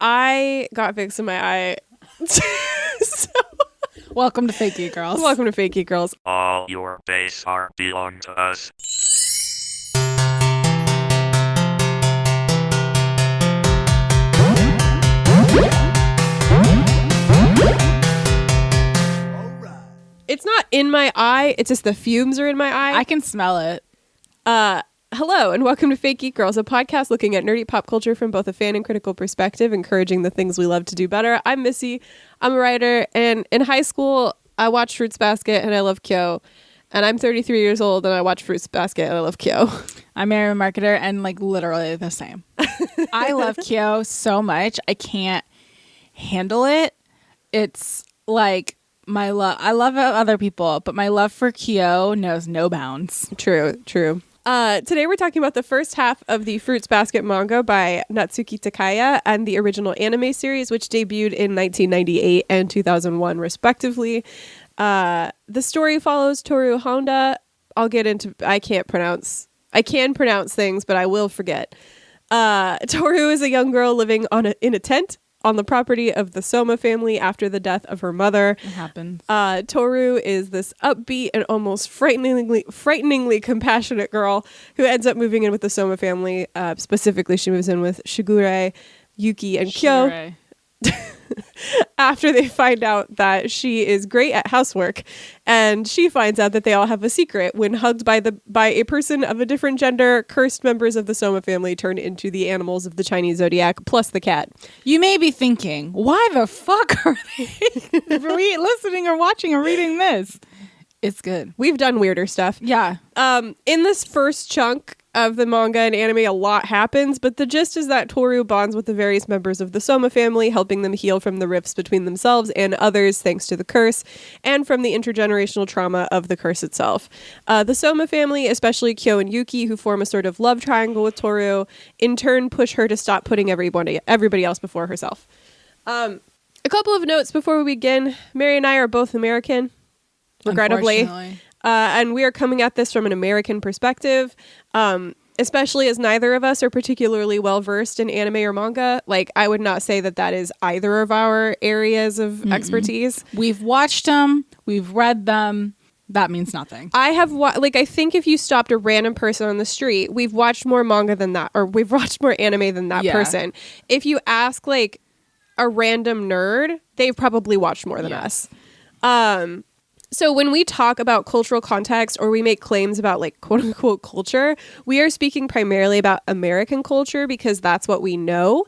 I got fixed in my eye. So, welcome to Fake Geek Girls. welcome to Fake Geek Girls. All your base are belong to us. It's not in my eye. It's just the fumes are in my eye. I can smell it. Hello, and welcome to Fake Geek Girls, a podcast looking at nerdy pop culture from both a fan and critical perspective, encouraging the things we love to do better. I'm Missy. I'm a writer, and in high school, I watched Fruits Basket, and I love Kyo. And I'm 33 years old, and I watch Fruits Basket, and I love Kyo. I'm Mary, a marketer, and like literally the same. I love Kyo so much. I can't handle it. It's like my love. I love other people, but my love for Kyo knows no bounds. True. Today we're talking about the first half of the Fruits Basket manga by Natsuki Takaya and the original anime series, which debuted in 1998 and 2001, respectively. The story follows Toru Honda. I can pronounce things, but I will forget. Toru is a young girl living in a tent on the property of the Soma family after the death of her mother. It happens. Toru is this upbeat and almost frighteningly compassionate girl who ends up moving in with the Soma family. Specifically, she moves in with Shigure, Yuki, and Kyo. After they find out that she is great at housework, and she finds out that they all have a secret. When hugged by a person of a different gender, cursed members of the Soma family turn into the animals of the Chinese zodiac, plus the cat. You may be thinking, why the fuck are they listening or watching or reading this? It's good. We've done weirder stuff. Yeah. In this first chunk of the manga and anime, a lot happens, but the gist is that Toru bonds with the various members of the Soma family, helping them heal from the rifts between themselves and others thanks to the curse, and from the intergenerational trauma of the curse itself. The Soma family, especially Kyo and Yuki, who form a sort of love triangle with Toru, in turn push her to stop putting everybody else before herself. A couple of notes before we begin. Mary and I are both American, regrettably. And we are coming at this from an American perspective, especially as neither of us are particularly well-versed in anime or manga. Like, I would not say that is either of our areas of expertise. We've watched them. We've read them. That means nothing. I have, I think if you stopped a random person on the street, we've watched more manga than that, or we've watched more anime than that person. If you ask, like, a random nerd, they've probably watched more than us. So when we talk about cultural context or we make claims about like quote unquote culture, we are speaking primarily about American culture because that's what we know.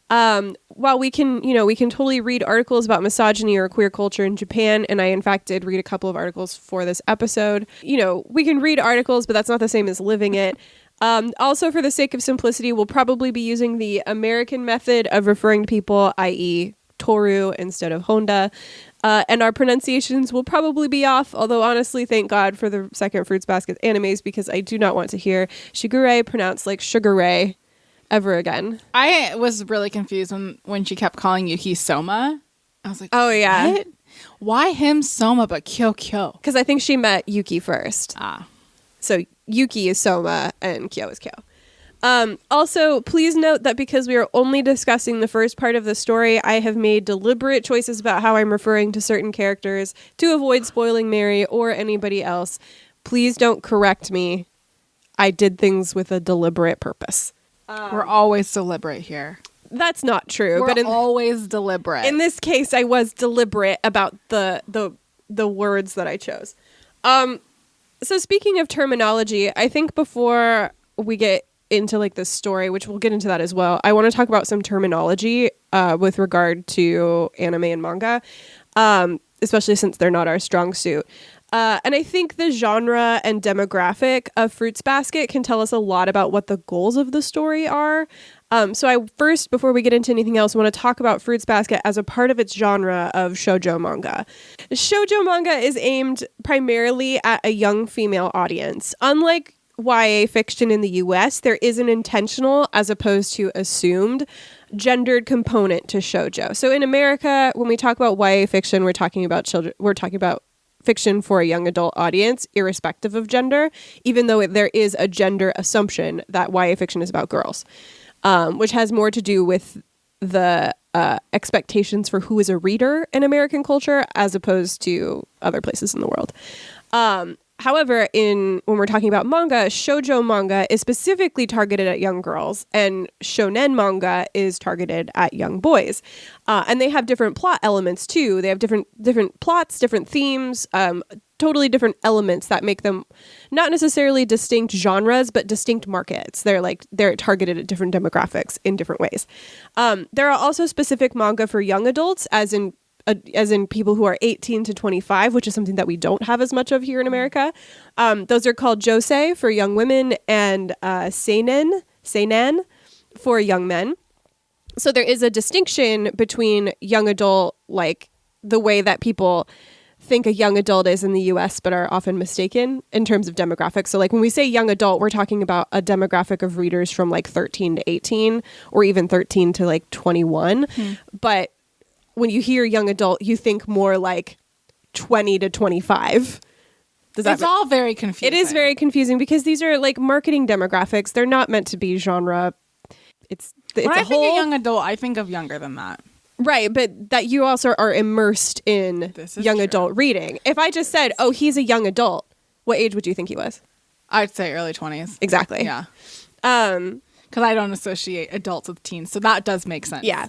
While we can totally read articles about misogyny or queer culture in Japan, and I in fact did read a couple of articles for this episode. We can read articles, but that's not the same as living it. Also, for the sake of simplicity, we'll probably be using the American method of referring to people, i.e. Toru instead of Honda. And our pronunciations will probably be off, although honestly, thank God for the second Fruits Basket animes, because I do not want to hear Shigure pronounced like Sugar Ray ever again. I was really confused when she kept calling Yuki Soma. I was like, oh yeah. What? Why him Soma but Kyo? Because I think she met Yuki first. So Yuki is Soma and Kyo is Kyo. Also, please note that because we are only discussing the first part of the story, I have made deliberate choices about how I'm referring to certain characters to avoid spoiling Mary or anybody else. Please don't correct me. I did things with a deliberate purpose. We're always deliberate here. That's not true. We're always deliberate. In this case, I was deliberate about the words that I chose. So speaking of terminology, I think before we get into like the story, which we'll get into that as well, I want to talk about some terminology with regard to anime and manga, especially since they're not our strong suit. And I think the genre and demographic of Fruits Basket can tell us a lot about what the goals of the story are. So I first, before we get into anything else, want to talk about Fruits Basket as a part of its genre of shoujo manga. Shoujo manga is aimed primarily at a young female audience. Unlike YA fiction in the US, there is an intentional, as opposed to assumed, gendered component to shoujo. So in America, when we talk about YA fiction, we're talking about fiction for a young adult audience, irrespective of gender, even though there is a gender assumption that YA fiction is about girls, which has more to do with the expectations for who is a reader in American culture as opposed to other places in the world. However, when we're talking about manga, shoujo manga is specifically targeted at young girls, and shonen manga is targeted at young boys. And they have different plot elements too. They have different plots, different themes, totally different elements that make them not necessarily distinct genres, but distinct markets. They're targeted at different demographics in different ways. There are also specific manga for young adults, as in people who are 18 to 25, which is something that we don't have as much of here in America. Those are called josei for young women and seinen for young men. So there is a distinction between young adult, like the way that people think a young adult is in the US, but are often mistaken in terms of demographics. So like when we say young adult, we're talking about a demographic of readers from like 13 to 18 or even 13 to like 21. But when you hear young adult, you think more like 20 to 25. It's all very confusing. It is very confusing because these are like marketing demographics. They're not meant to be genre. When I think of young adult, I think of younger than that. Right, but that you also are immersed in young adult reading. If I just said, oh, he's a young adult, what age would you think he was? I'd say early 20s. Exactly. Yeah. Because I don't associate adults with teens, so that does make sense. Yeah.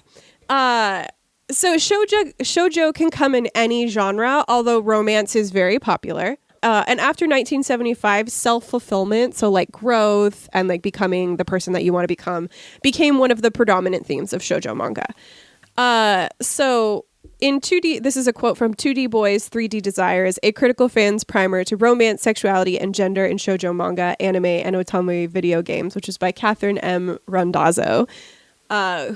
So shoujo can come in any genre, although romance is very popular. And after 1975, self-fulfillment, so like growth and like becoming the person that you want to become, became one of the predominant themes of shoujo manga. So in 2D, this is a quote from 2D Boys, 3D Desires, a critical fan's primer to romance, sexuality, and gender in shoujo manga, anime, and otome video games, which is by Katherine M. Randazzo.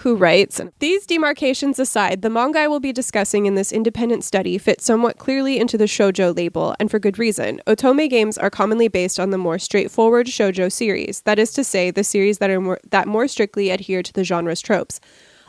Who writes, these demarcations aside, the manga I will be discussing in this independent study fit somewhat clearly into the shoujo label, and for good reason. Otome games are commonly based on the more straightforward shoujo series, that is to say, the series that more strictly adhere to the genre's tropes.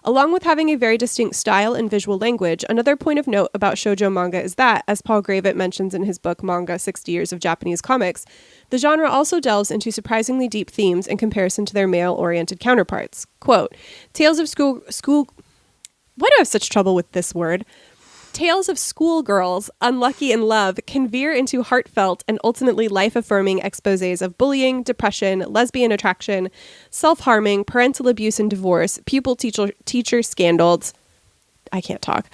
Along with having a very distinct style and visual language, another point of note about shoujo manga is that, as Paul Gravett mentions in his book Manga, 60 Years of Japanese Comics, the genre also delves into surprisingly deep themes in comparison to their male-oriented counterparts. Quote, Tales of school... Why do I have such trouble with this word? Tales of schoolgirls, unlucky in love, can veer into heartfelt and ultimately life-affirming exposés of bullying, depression, lesbian attraction, self-harming, parental abuse and divorce, pupil-teacher scandals, I can't talk,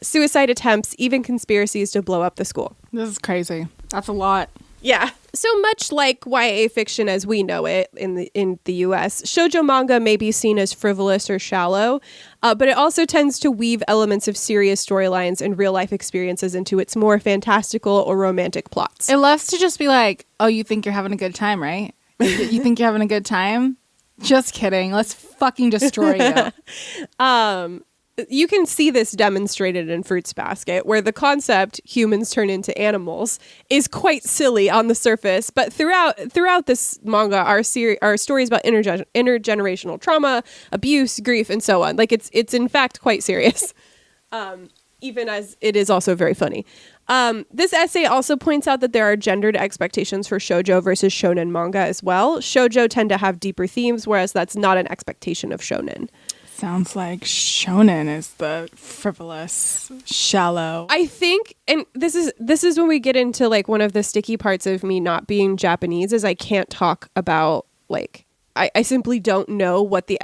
suicide attempts, even conspiracies to blow up the school. This is crazy. That's a lot. Yeah. So much like YA fiction as we know it in the US, shoujo manga may be seen as frivolous or shallow, but it also tends to weave elements of serious storylines and real-life experiences into its more fantastical or romantic plots. It loves to just be like, oh, you think you're having a good time, right? You think you're having a good time? Just kidding. Let's fucking destroy you. You can see this demonstrated in Fruits Basket, where the concept humans turn into animals is quite silly on the surface, but throughout this manga are stories about intergenerational trauma, abuse, grief, and so on. Like it's in fact quite serious, even as it is also very funny. This essay also points out that there are gendered expectations for shoujo versus shonen manga as well. Shoujo tend to have deeper themes, whereas that's not an expectation of shonen. Sounds like shonen is the frivolous, shallow. I think, and this is when we get into like one of the sticky parts of me not being Japanese, is I can't talk about like I simply don't know what the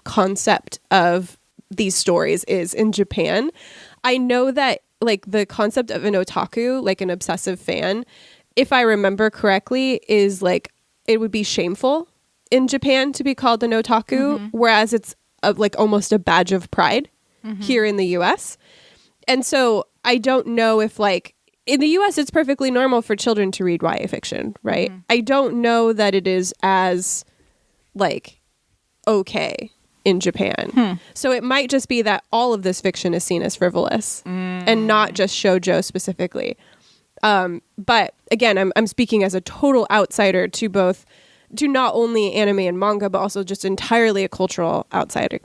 concept of these stories is in Japan. I know that like the concept of an otaku, like an obsessive fan, if I remember correctly, is like it would be shameful in Japan to be called an otaku, whereas it's like almost a badge of pride here in the US. And so I don't know if like in the US it's perfectly normal for children to read YA fiction, right? I don't know that it is as like okay in Japan. So it might just be that all of this fiction is seen as frivolous and not just shoujo specifically. But again, I'm speaking as a total outsider to not only anime and manga, but also just entirely a cultural outsider,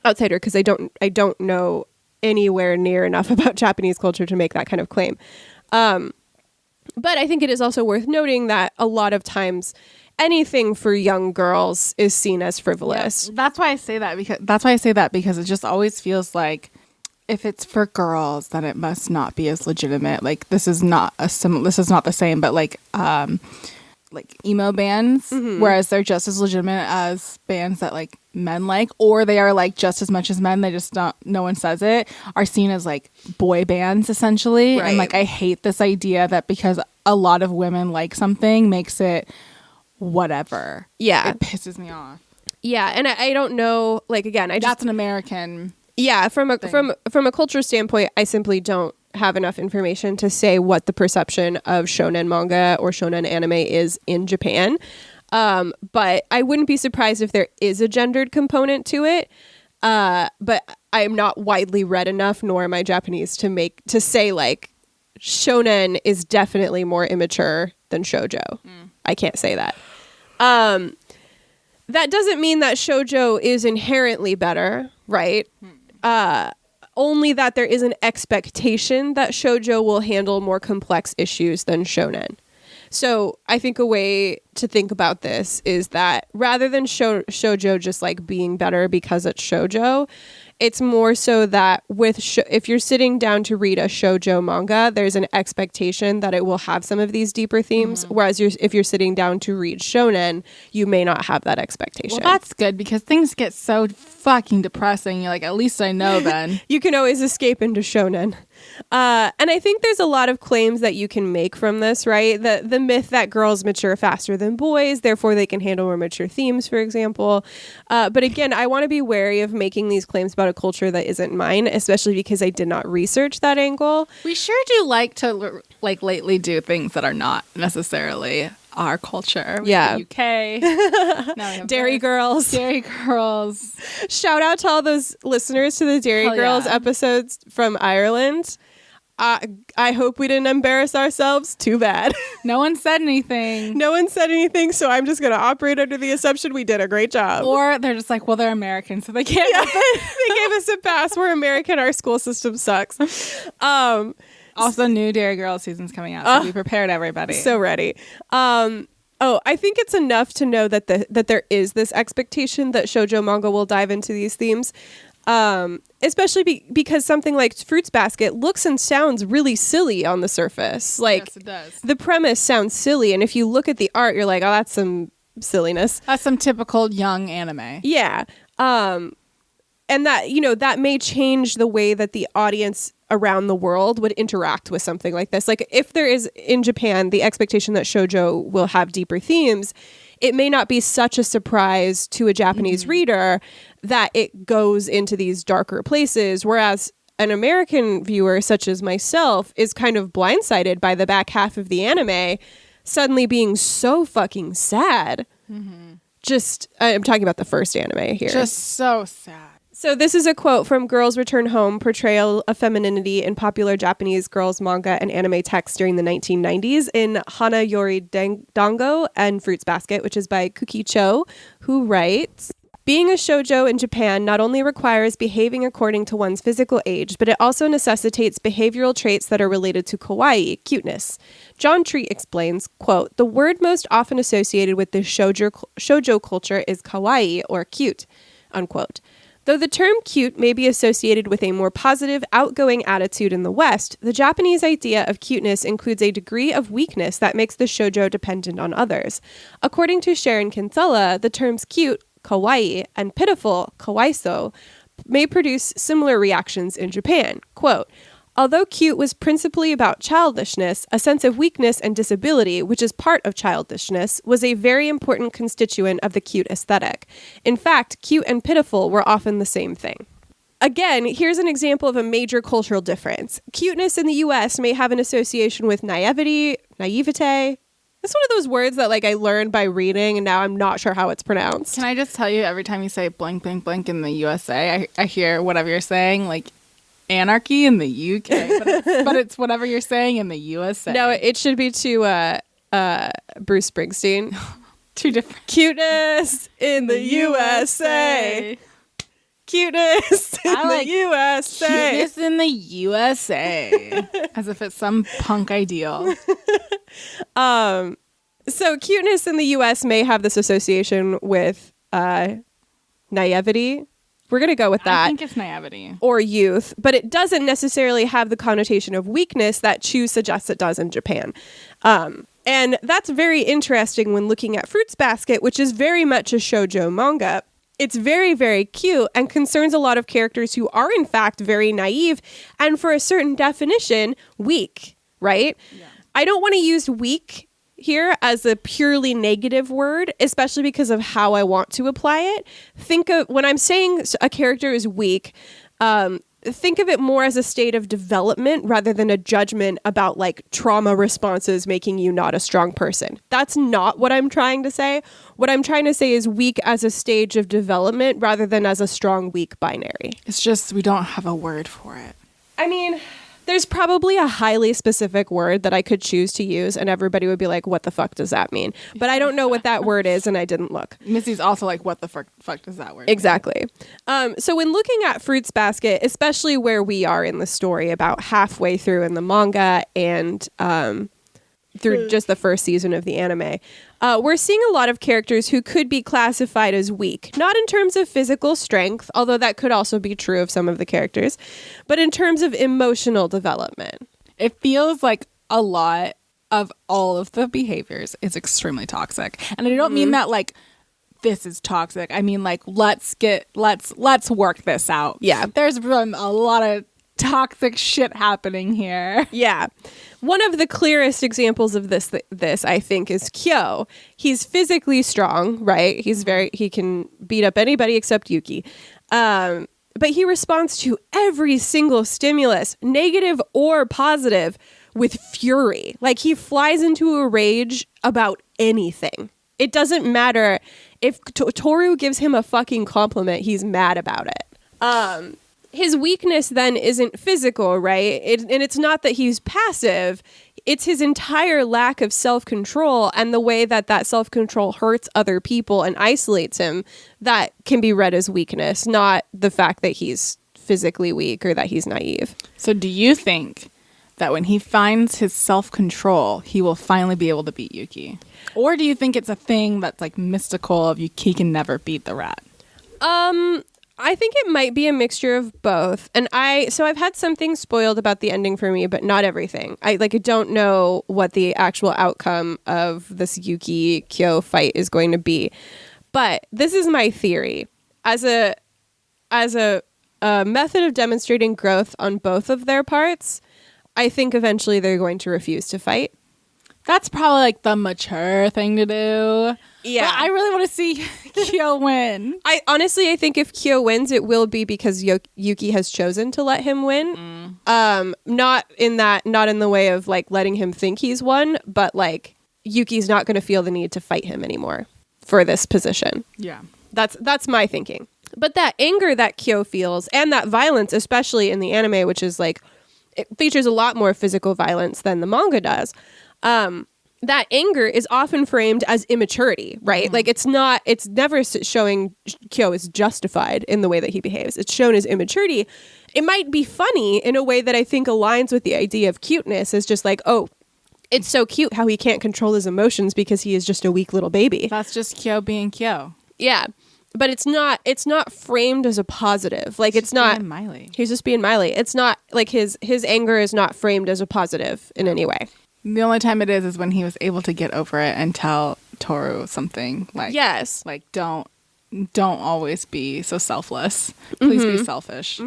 because I don't know anywhere near enough about Japanese culture to make that kind of claim. But I think it is also worth noting that a lot of times, anything for young girls is seen as frivolous. Yeah, that's why I say that because it just always feels like if it's for girls, then it must not be as legitimate. Like this is not the same, but like emo bands, whereas they're just as legitimate as bands that like men like, or they are like just as much as men. They just don't. No one says it. Are seen as like boy bands essentially, Right. and like I hate this idea that because a lot of women like something makes it whatever. Yeah. It pisses me off. Yeah, and I don't know. Like again, That's an American. Yeah, from a thing. from a culture standpoint, I simply don't have enough information to say what the perception of shonen manga or shonen anime is in Japan. But I wouldn't be surprised if there is a gendered component to it. But I am not widely read enough, nor am I Japanese to say like shonen is definitely more immature than shoujo. I can't say that. That doesn't mean that shoujo is inherently better, right? Only that there is an expectation that shoujo will handle more complex issues than shonen. So I think a way to think about this is that rather than shoujo just like being better because it's shoujo, it's more so that with if you're sitting down to read a shoujo manga, there's an expectation that it will have some of these deeper themes. Whereas if you're sitting down to read shonen, you may not have that expectation. Well, that's good because things get so fucking depressing. You're like, at least I know then. You can always escape into shonen. And I think there's a lot of claims that you can make from this, right? The myth that girls mature faster than boys, therefore they can handle more mature themes, for example. But again, I want to be wary of making these claims about a culture that isn't mine, especially because I did not research that angle. We sure do like to lately do things that are not necessarily our culture. We Yeah. have the UK. Now we have Dairy Girls. Dairy Girls. Shout out to all those listeners to the Dairy Hell Girls yeah. episodes from Ireland. I hope we didn't embarrass ourselves. Too bad. No one said anything. No one said anything, so I'm just going to operate under the assumption we did a great job. Or they're just like, well, they're American, so they can't. Yeah, they gave us a pass. We're American. Our school system sucks. Also, new Dairy Girl season's coming out, so be prepared, everybody. So ready. I think it's enough to know that that there is this expectation that shoujo manga will dive into these themes. Especially because something like Fruits Basket looks and sounds really silly on the surface. Like, yes, it does. The premise sounds silly, and if you look at the art, you're like, oh, that's some silliness. That's some typical young anime. Yeah. And that, that may change the way that the audience around the world would interact with something like this. Like, if there is, in Japan, the expectation that shoujo will have deeper themes, it may not be such a surprise to a Japanese reader that it goes into these darker places, whereas an American viewer, such as myself, is kind of blindsided by the back half of the anime suddenly being so fucking sad. I'm talking about the first anime here. Just so sad. So this is a quote from Girls Return Home, Portrayal of Femininity in Popular Japanese Girls Manga and Anime Text During the 1990s in Hana, Yori, Dango, and Fruits Basket, which is by Kukhee, who writes, being a shoujo in Japan not only requires behaving according to one's physical age, but it also necessitates behavioral traits that are related to kawaii, cuteness. John Treat explains, quote, the word most often associated with this shoujo culture is kawaii, or cute, unquote. Though the term cute may be associated with a more positive, outgoing attitude in the West, the Japanese idea of cuteness includes a degree of weakness that makes the shoujo dependent on others. According to Sharon Kinsella, the terms cute, kawaii, and pitiful, kawaiso, may produce similar reactions in Japan. Quote, although cute was principally about childishness, a sense of weakness and disability, which is part of childishness, was a very important constituent of the cute aesthetic. In fact, cute and pitiful were often the same thing. Again, here's an example of a major cultural difference. Cuteness in the US may have an association with naivete. It's one of those words that I learned by reading, and now I'm not sure how it's pronounced. Can I just tell you, every time you say blank, blank, blank in the USA, I hear whatever you're saying, anarchy in the UK, but it's whatever you're saying in the USA. No, it should be to Bruce Springsteen. Two different. Cuteness in the USA. Cuteness in the USA. Cuteness in the USA. As if it's some punk ideal. So cuteness in the US may have this association with naivety. We're going to go with that. I think it's naivety. Or youth, but it doesn't necessarily have the connotation of weakness that Choo suggests it does in Japan. And that's very interesting when looking at Fruits Basket, which is very much a shoujo manga. It's very, very cute and concerns a lot of characters who are, in fact, very naive and, for a certain definition, weak, right? Yeah. I don't want to use weak here as a purely negative word, especially because of how I want to apply it. Think of, when I'm saying a character is weak, think of it more as a state of development rather than a judgment about like trauma responses making you not a strong person. That's not what I'm trying to say. What I'm trying to say is weak as a stage of development rather than as a strong, weak binary. It's just we don't have a word for it. I mean, there's probably a highly specific word that I could choose to use and everybody would be like, what the fuck does that mean? But I don't know what that word is and I didn't look. Missy's also like, what the fuck does that word Exactly. So when looking at Fruits Basket, especially where we are in the story, about halfway through in the manga and through just the first season of the anime, we're seeing a lot of characters who could be classified as weak, not in terms of physical strength, although that could also be true of some of the characters, but in terms of emotional development. It feels like a lot of all of the behaviors is extremely toxic. And I don't mean that like this is toxic. I mean like let's work this out. Yeah. There's been a lot of toxic shit happening here. Yeah. One of the clearest examples of this I think is Kyo. He's physically strong, right? He can beat up anybody except Yuki. But he responds to every single stimulus, negative or positive, with fury. Like he flies into a rage about anything. It doesn't matter if Toru gives him a fucking compliment, he's mad about it. His weakness then isn't physical, right? And it's not that he's passive. It's his entire lack of self-control and the way that self-control hurts other people and isolates him that can be read as weakness, not the fact that he's physically weak or that he's naive. So do you think that when he finds his self-control, he will finally be able to beat Yuki? Or do you think it's a thing that's like mystical of he can never beat the rat? I think it might be a mixture of both. And I've had some things spoiled about the ending for me, but not everything. I don't know what the actual outcome of this Yuki Kyo fight is going to be. But this is my theory. As a method of demonstrating growth on both of their parts, I think eventually they're going to refuse to fight. That's probably like the mature thing to do. Yeah. But I really want to see Kyo win. I think if Kyo wins, it will be because Yuki has chosen to let him win. Not in the way of like letting him think he's won, but like Yuki's not going to feel the need to fight him anymore for this position. Yeah. That's my thinking. But that anger that Kyo feels and that violence, especially in the anime, which is like, it features a lot more physical violence than the manga does. That anger is often framed as immaturity, right? Like it's never showing Kyo is justified in the way that he behaves. It's shown as immaturity. It might be funny in a way that I think aligns with the idea of cuteness, is just like, oh, it's so cute how he can't control his emotions because he is just a weak little baby. That's just Kyo being Kyo. Yeah. But it's not framed as a positive. Like it's not being Miley. He's just being Miley. It's not like his anger is not framed as a positive in any way. The only time it is when he was able to get over it and tell Toru something like, yes, like don't always be so selfless. Please be selfish.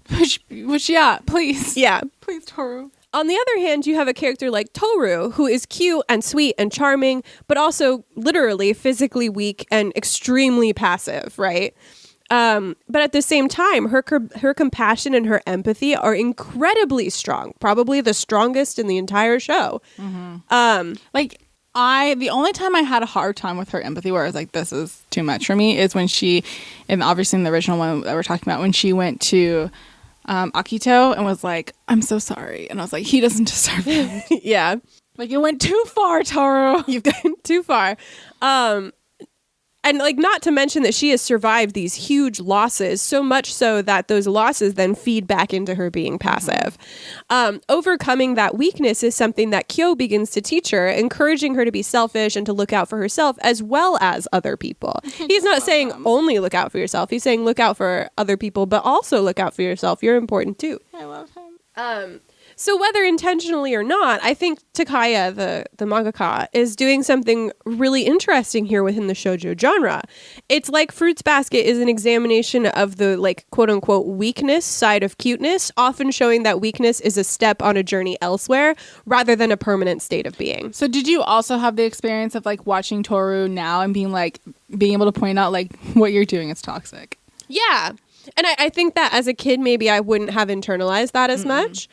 Which yeah, please. Yeah. Please, Toru. On the other hand, you have a character like Toru, who is cute and sweet and charming, but also literally physically weak and extremely passive, right? But at the same time, her compassion and her empathy are incredibly strong, probably the strongest in the entire show. The only time I had a hard time with her empathy, where I was like, this is too much for me, is when she, and obviously in the original one that we're talking about, when she went to Akito and was like, I'm so sorry. And I was like, he doesn't deserve it. Yeah. Like, it went too far, Toru. You've gone too far. And like, not to mention that she has survived these huge losses, so much so that those losses then feed back into her being passive. Overcoming that weakness is something that Kyo begins to teach her, encouraging her to be selfish and to look out for herself as well as other people. He's not saying only look out for yourself. He's saying look out for other people, but also look out for yourself. You're important too. I love him. So whether intentionally or not, I think Takaya, the mangaka, is doing something really interesting here within the shoujo genre. It's like Fruits Basket is an examination of the, like, quote unquote weakness side of cuteness, often showing that weakness is a step on a journey elsewhere rather than a permanent state of being. So did you also have the experience of like watching Toru now and being able to point out like what you're doing is toxic? Yeah. And I think that as a kid, maybe I wouldn't have internalized that as much.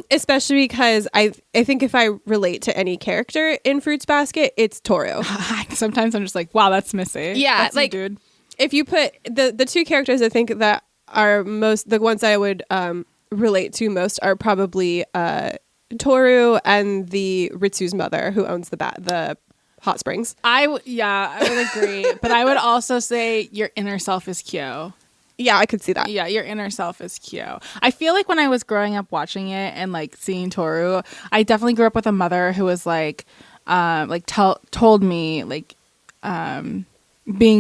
Especially because I think if I relate to any character in Fruits Basket, it's Toru. Sometimes I'm just like, wow, that's Missy. Yeah, that's like, you, dude. If you put the two characters I think that are the ones I would relate to most are probably Toru and the Ritsu's mother who owns the hot springs. I would agree. But I would also say your inner self is Kyo. Yeah, I could see that. Yeah, your inner self is Kyo. I feel like when I was growing up watching it and like seeing Toru, I definitely grew up with a mother who was told me like being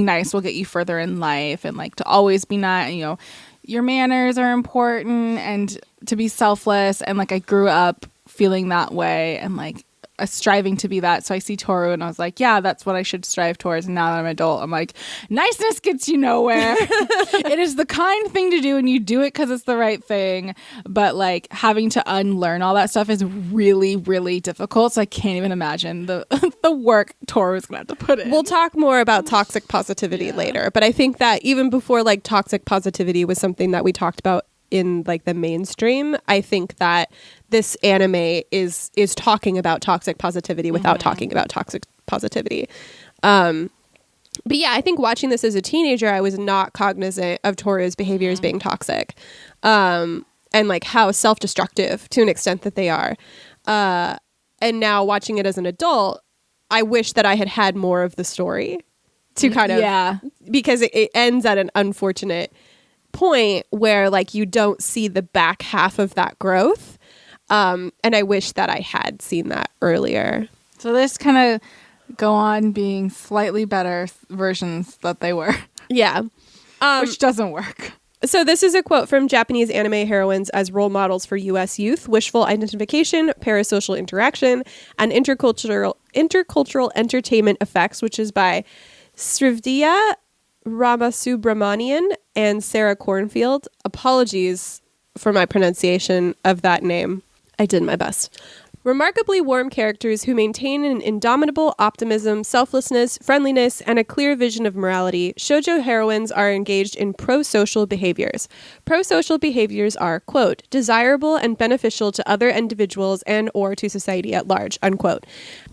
nice will get you further in life, and like to always be nice, you know, your manners are important and to be selfless. And like I grew up feeling that way and like striving to be that. So I see Toru and I was like, yeah, that's what I should strive towards. And now that I'm an adult, I'm like, niceness gets you nowhere. It is the kind thing to do and you do it because it's the right thing. But like having to unlearn all that stuff is really, really difficult. So I can't even imagine the work Toru is going to have to put in. We'll talk more about toxic positivity later. But I think that even before like toxic positivity was something that we talked about in like the mainstream, I think that this anime is talking about toxic positivity without talking about toxic positivity. But yeah, I think watching this as a teenager, I was not cognizant of Toru's behavior as being toxic, and like how self-destructive to an extent that they are. And now watching it as an adult, I wish that I had had more of the story to kind of, because it ends at an unfortunate point where like you don't see the back half of that growth. And I wish that I had seen that earlier. So this kind of go on being slightly better versions that they were. Yeah. Which doesn't work. So this is a quote from Japanese anime heroines as role models for U.S. youth: wishful identification, parasocial interaction, and intercultural entertainment effects, which is by Srividya, Ramasubramanian, and Sarah Kornfield. Apologies for my pronunciation of that name. I did my best. Remarkably warm characters who maintain an indomitable optimism, selflessness, friendliness, and a clear vision of morality, shoujo heroines are engaged in pro-social behaviors. Pro-social behaviors are, quote, desirable and beneficial to other individuals and or to society at large, unquote.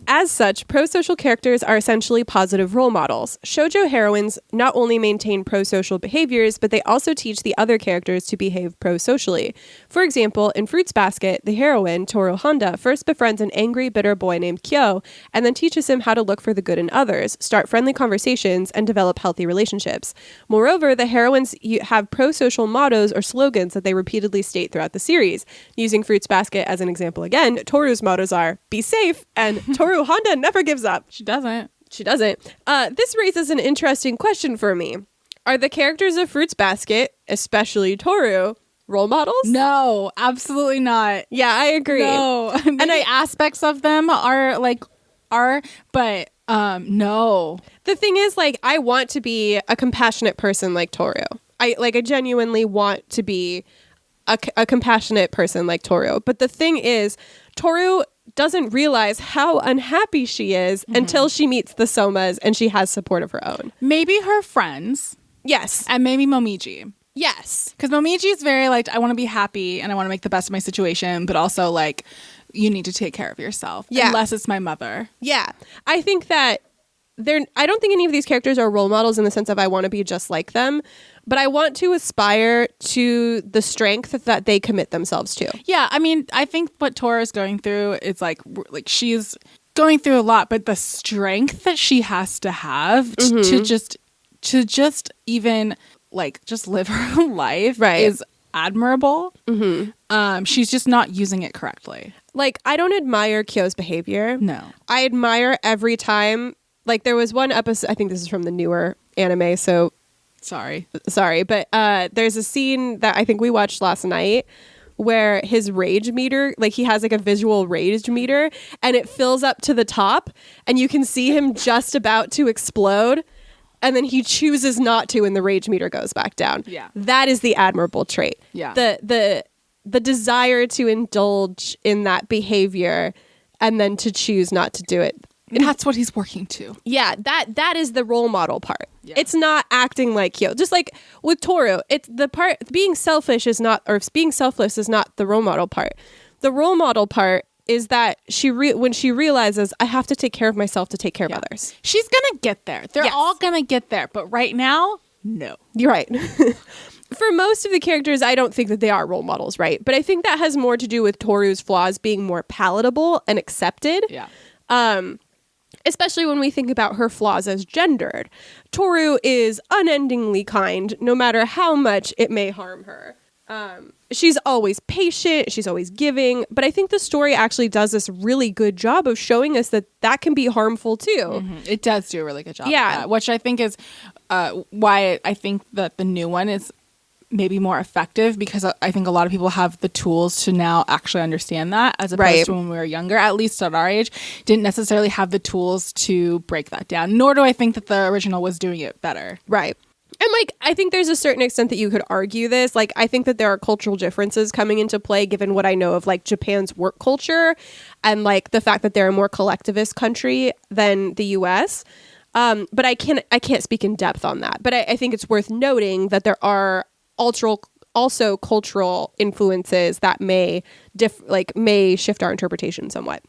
As such, pro-social characters are essentially positive role models. Shoujo heroines not only maintain pro-social behaviors, but they also teach the other characters to behave pro-socially. For example, in Fruits Basket, the heroine, Toru Honda, first befriends an angry, bitter boy named Kyo, and then teaches him how to look for the good in others, start friendly conversations, and develop healthy relationships. Moreover, the heroines have pro-social mottos or slogans that they repeatedly state throughout the series. Using Fruits Basket as an example again, Toru's mottos are, be safe, and Toru Honda never gives up. She doesn't. This raises an interesting question for me. Are the characters of Fruits Basket, especially Toru, role models? No, absolutely not. Yeah, I agree. No. And aspects of them are, but no. The thing is, like, I want to be a compassionate person like Toru. I genuinely want to be a compassionate person like Toru. But the thing is, Toru doesn't realize how unhappy she is until she meets the Somas and she has support of her own. Maybe her friends. Yes. And maybe Momiji. Yes. Because Momiji is very like, I want to be happy and I want to make the best of my situation, but also like, you need to take care of yourself. Yeah. Unless it's my mother. Yeah. I think that I don't think any of these characters are role models in the sense of I want to be just like them, but I want to aspire to the strength that they commit themselves to. Yeah, I mean, I think what Tora is going through is like she's going through a lot, but the strength that she has to have to just even like just live her life is admirable. She's just not using it correctly. Like, I don't admire Kyo's behavior. No. I admire every time. Like, there was one episode, I think this is from the newer anime, so sorry, but there's a scene that I think we watched last night where his rage meter, like he has like a visual rage meter, and it fills up to the top, and you can see him just about to explode, and then he chooses not to, and the rage meter goes back down. Yeah. That is the admirable trait. Yeah. The desire to indulge in that behavior and then to choose not to do it. That's what he's working to. Yeah, that is the role model part. Yeah. It's not acting like Kyo. Just like with Toru, it's the part being selfish is not, or being selfless is not the role model part. The role model part is that when she realizes I have to take care of myself to take care of others. She's gonna get there. They're Yes. all gonna get there, but right now, no. You're right. For most of the characters, I don't think that they are role models, right? But I think that has more to do with Toru's flaws being more palatable and accepted. Yeah. Especially when we think about her flaws as gendered. Toru is unendingly kind, no matter how much it may harm her. She's always patient, she's always giving, but I think the story actually does this really good job of showing us that that can be harmful too. It does do a really good job. Yeah. Of that, which I think is why I think that the new one is maybe more effective, because I think a lot of people have the tools to now actually understand that, as opposed to when we were younger, at least at our age, didn't necessarily have the tools to break that down. Nor do I think that the original was doing it better. Right. And like, I think there's a certain extent that you could argue this. Like, I think that there are cultural differences coming into play, given what I know of like Japan's work culture and like the fact that they're a more collectivist country than the US. But I can't speak in depth on that. But I think it's worth noting that there are also cultural influences that may shift our interpretation somewhat.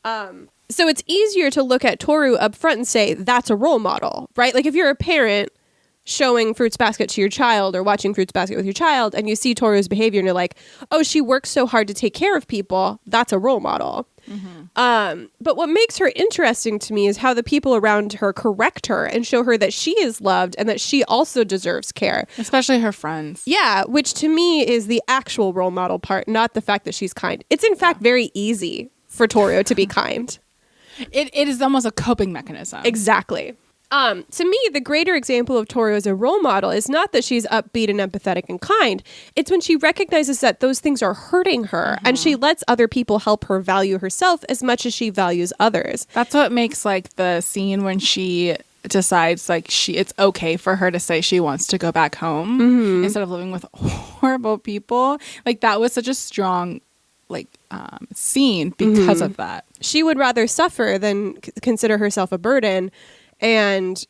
So it's easier to look at Toru up front and say that's a role model, right? Like if you're a parent showing Fruits Basket to your child or watching Fruits Basket with your child and you see Toru's behavior and you're like, oh, she works so hard to take care of people, that's a role model. But what makes her interesting to me is how the people around her correct her and show her that she is loved and that she also deserves care. Especially her friends. Yeah, which to me is the actual role model part, not the fact that she's kind. It's in fact very easy for Toru to be kind. It is almost a coping mechanism. Exactly. To me, the greater example of Toru as a role model is not that she's upbeat and empathetic and kind. It's when she recognizes that those things are hurting her and she lets other people help her value herself as much as she values others. That's what makes like the scene when she decides like it's okay for her to say she wants to go back home instead of living with horrible people. Like that was such a strong scene because of that. She would rather suffer than consider herself a burden. And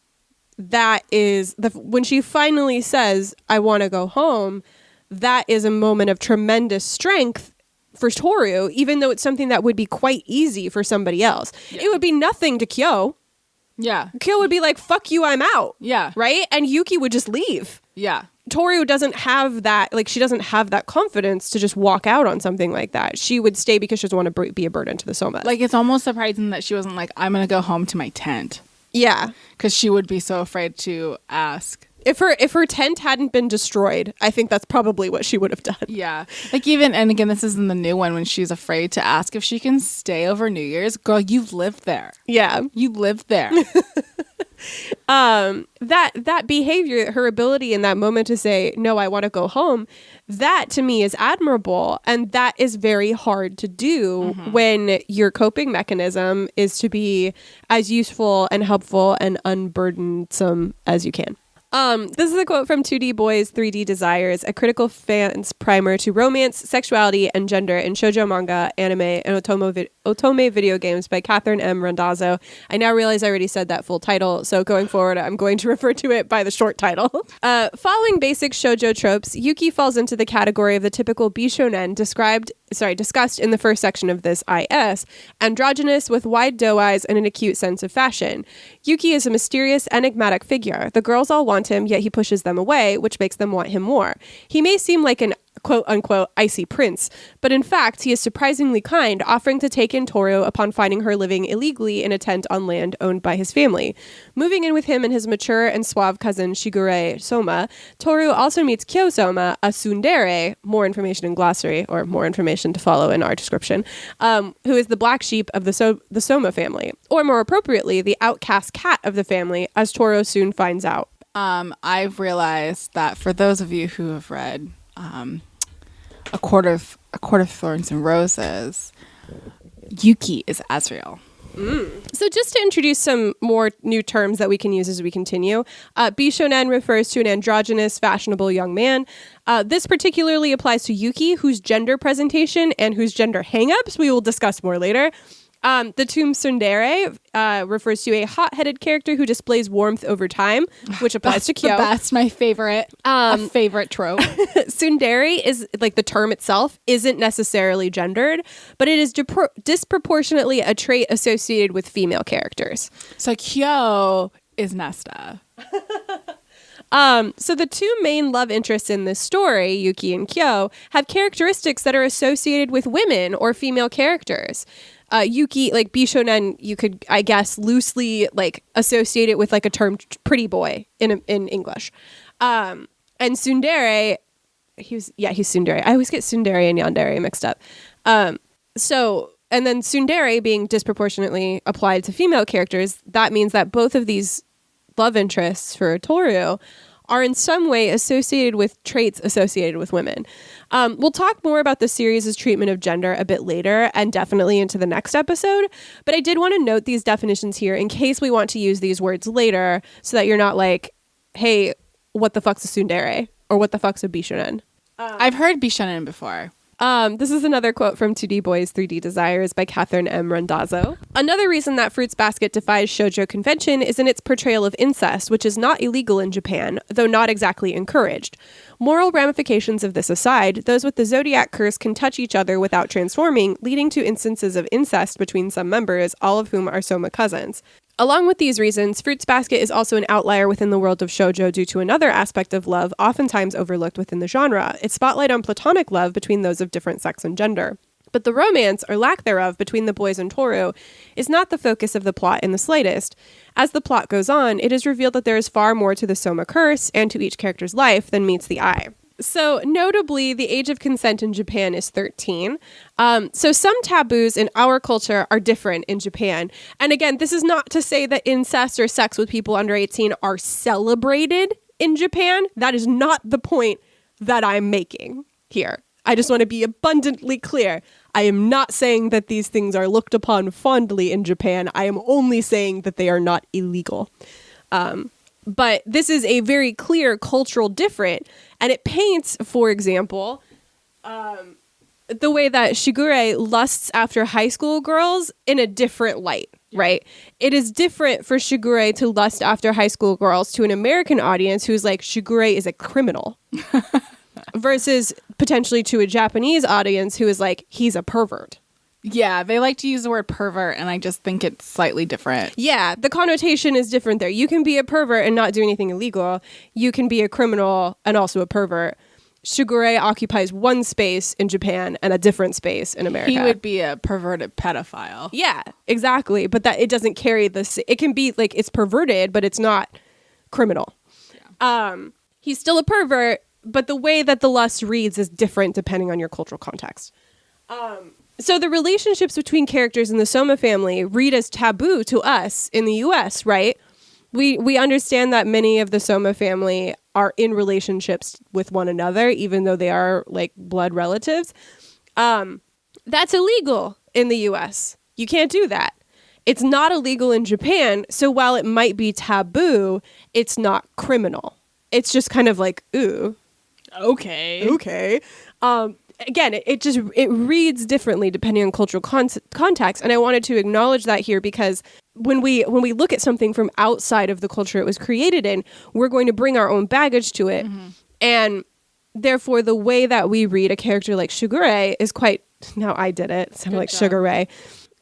that is when she finally says, I want to go home, that is a moment of tremendous strength for Toru, even though it's something that would be quite easy for somebody else. Yeah. It would be nothing to Kyo. Yeah. Kyo would be like, fuck you, I'm out. Yeah. Right? And Yuki would just leave. Yeah. Toru doesn't have that, she doesn't have that confidence to just walk out on something like that. She would stay because she doesn't want to be a burden to the Soma. Like, it's almost surprising that she wasn't like, I'm going to go home to my tent. Yeah. Because she would be so afraid to ask. If her tent hadn't been destroyed, I think that's probably what she would have done. Yeah. Like even, and again, this is in the new one when she's afraid to ask if she can stay over New Year's. Girl, you've lived there. Yeah. You lived there. That behavior, her ability in that moment to say, no, I want to go home, that to me is admirable. And that is very hard to do when your coping mechanism is to be as useful and helpful and unburdensome as you can. This is a quote from 2D Boys 3D Desires, a critical fan's primer to romance, sexuality, and gender in shoujo manga, anime, and otome video games by Katherine M. Randazzo. I now realize I already said that full title, so going forward, I'm going to refer to it by the short title. Following basic shoujo tropes, Yuki falls into the category of the typical bishonen discussed in the first section of this IS, androgynous with wide doe eyes and an acute sense of fashion. Yuki is a mysterious, enigmatic figure. The girls all want him, yet he pushes them away, which makes them want him more. He may seem like an quote-unquote icy prince, but in fact he is surprisingly kind, offering to take in Toru upon finding her living illegally in a tent on land owned by his family. Moving in with him and his mature and suave cousin Shigure Soma, Toru also meets Kyo Soma, a tsundere, more information in glossary, or more information to follow in our description, who is the black sheep of the Soma family, or more appropriately, the outcast cat of the family, as Toru soon finds out. I've realized that for those of you who have read A Court of Thorns and Roses, Yuki is Azrael. So just to introduce some more new terms that we can use as we continue, Bishonen refers to an androgynous, fashionable young man. This particularly applies to Yuki, whose gender presentation and whose gender hangups we will discuss more later. The term tsundere refers to a hot-headed character who displays warmth over time, which applies to Kyo. That's my favorite, favorite trope. Tsundere is, like, the term itself isn't necessarily gendered, but it is disproportionately a trait associated with female characters. So Kyo is Nesta. So the two main love interests in this story, Yuki and Kyo, have characteristics that are associated with women or female characters. Yuki, like Bishonen, you could, I guess, loosely like associate it with like a term pretty boy in English. And tsundere, he's tsundere. I always get tsundere and yandere mixed up. And then tsundere being disproportionately applied to female characters, that means that both of these love interests for Toru are in some way associated with traits associated with women. We'll talk more about the series' treatment of gender a bit later and definitely into the next episode, but I did want to note these definitions here in case we want to use these words later so that you're not like, hey, what the fuck's a tsundere? Or what the fuck's a bishonen? I've heard Bishonen before. This is another quote from 2D Boys 3D Desires by Katherine M. Randazzo. Another reason that Fruits Basket defies shoujo convention is in its portrayal of incest, which is not illegal in Japan, though not exactly encouraged. Moral ramifications of this aside, those with the zodiac curse can touch each other without transforming, leading to instances of incest between some members, all of whom are Soma cousins. Along with these reasons, Fruits Basket is also an outlier within the world of shoujo due to another aspect of love oftentimes overlooked within the genre, its spotlight on platonic love between those of different sex and gender. But the romance, or lack thereof, between the boys and Toru is not the focus of the plot in the slightest. As the plot goes on, it is revealed that there is far more to the Soma curse and to each character's life than meets the eye. So notably, the age of consent in Japan is 13. So some taboos in our culture are different in Japan. And again, this is not to say that incest or sex with people under 18 are celebrated in Japan. That is not the point that I'm making here. I just want to be abundantly clear. I am not saying that these things are looked upon fondly in Japan. I am only saying that they are not illegal. But this is a very clear cultural difference, and it paints, for example, the way that Shigure lusts after high school girls in a different light, right? It is different for Shigure to lust after high school girls to an American audience who's like, Shigure is a criminal, versus potentially to a Japanese audience who is like, he's a pervert. Yeah, they like to use the word pervert, and I just think it's slightly different. Yeah, the connotation is different there. You can be a pervert and not do anything illegal. You can be a criminal and also a pervert. Shigure occupies one space in Japan and a different space in America. He would be a perverted pedophile. Yeah, exactly. But that it doesn't carry this. It can be like it's perverted, but it's not criminal. Yeah. He's still a pervert, but the way that the lust reads is different depending on your cultural context. So the relationships between characters in the Soma family read as taboo to us in the US, right? We understand that many of the Soma family are in relationships with one another, even though they are like blood relatives. That's illegal in the US. You can't do that. It's not illegal in Japan. So while it might be taboo, it's not criminal. It's just kind of like, ooh. Okay. Again, it reads differently depending on cultural context, and I wanted to acknowledge that here because when we look at something from outside of the culture it was created in, we're going to bring our own baggage to it, and therefore the way that we read a character like Shigure is quite. Now I did it. It sounded like Sugar Ray.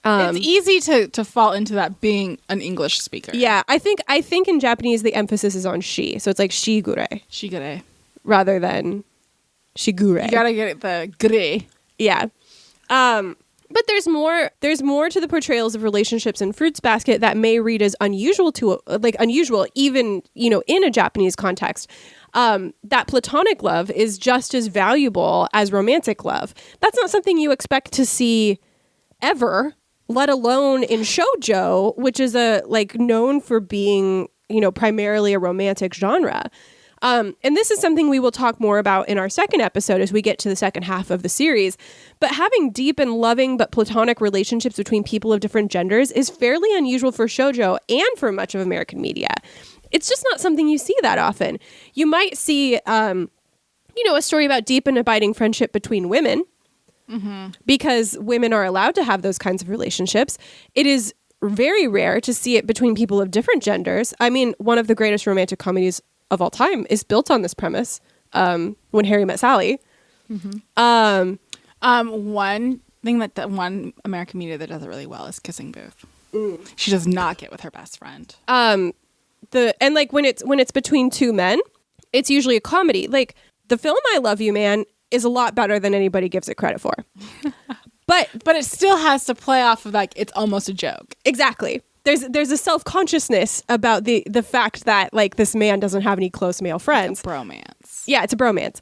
It's easy to fall into that being an English speaker. Yeah, I think in Japanese the emphasis is on she, so it's like Shigure Shigure, rather than Shigure. You gotta get the gre. Yeah. But there's more to the portrayals of relationships in Fruits Basket that may read as unusual even, in a Japanese context. That platonic love is just as valuable as romantic love. That's not something you expect to see ever, let alone in shoujo, which is known for being, primarily a romantic genre. And this is something we will talk more about in our second episode as we get to the second half of the series. But having deep and loving but platonic relationships between people of different genders is fairly unusual for shoujo and for much of American media. It's just not something you see that often. You might see, a story about deep and abiding friendship between women, because women are allowed to have those kinds of relationships. It is very rare to see it between people of different genders. I mean, one of the greatest romantic comedies of all time is built on this premise, When Harry Met Sally. One thing one American media that does it really well is Kissing Booth. She does not get with her best friend. When it's between two men, it's usually a comedy. Like the film I Love You Man is a lot better than anybody gives it credit for. But it still has to play off of it's almost a joke. Exactly. There's a self-consciousness about the fact that this man doesn't have any close male friends. It's a bromance. Yeah, it's a bromance.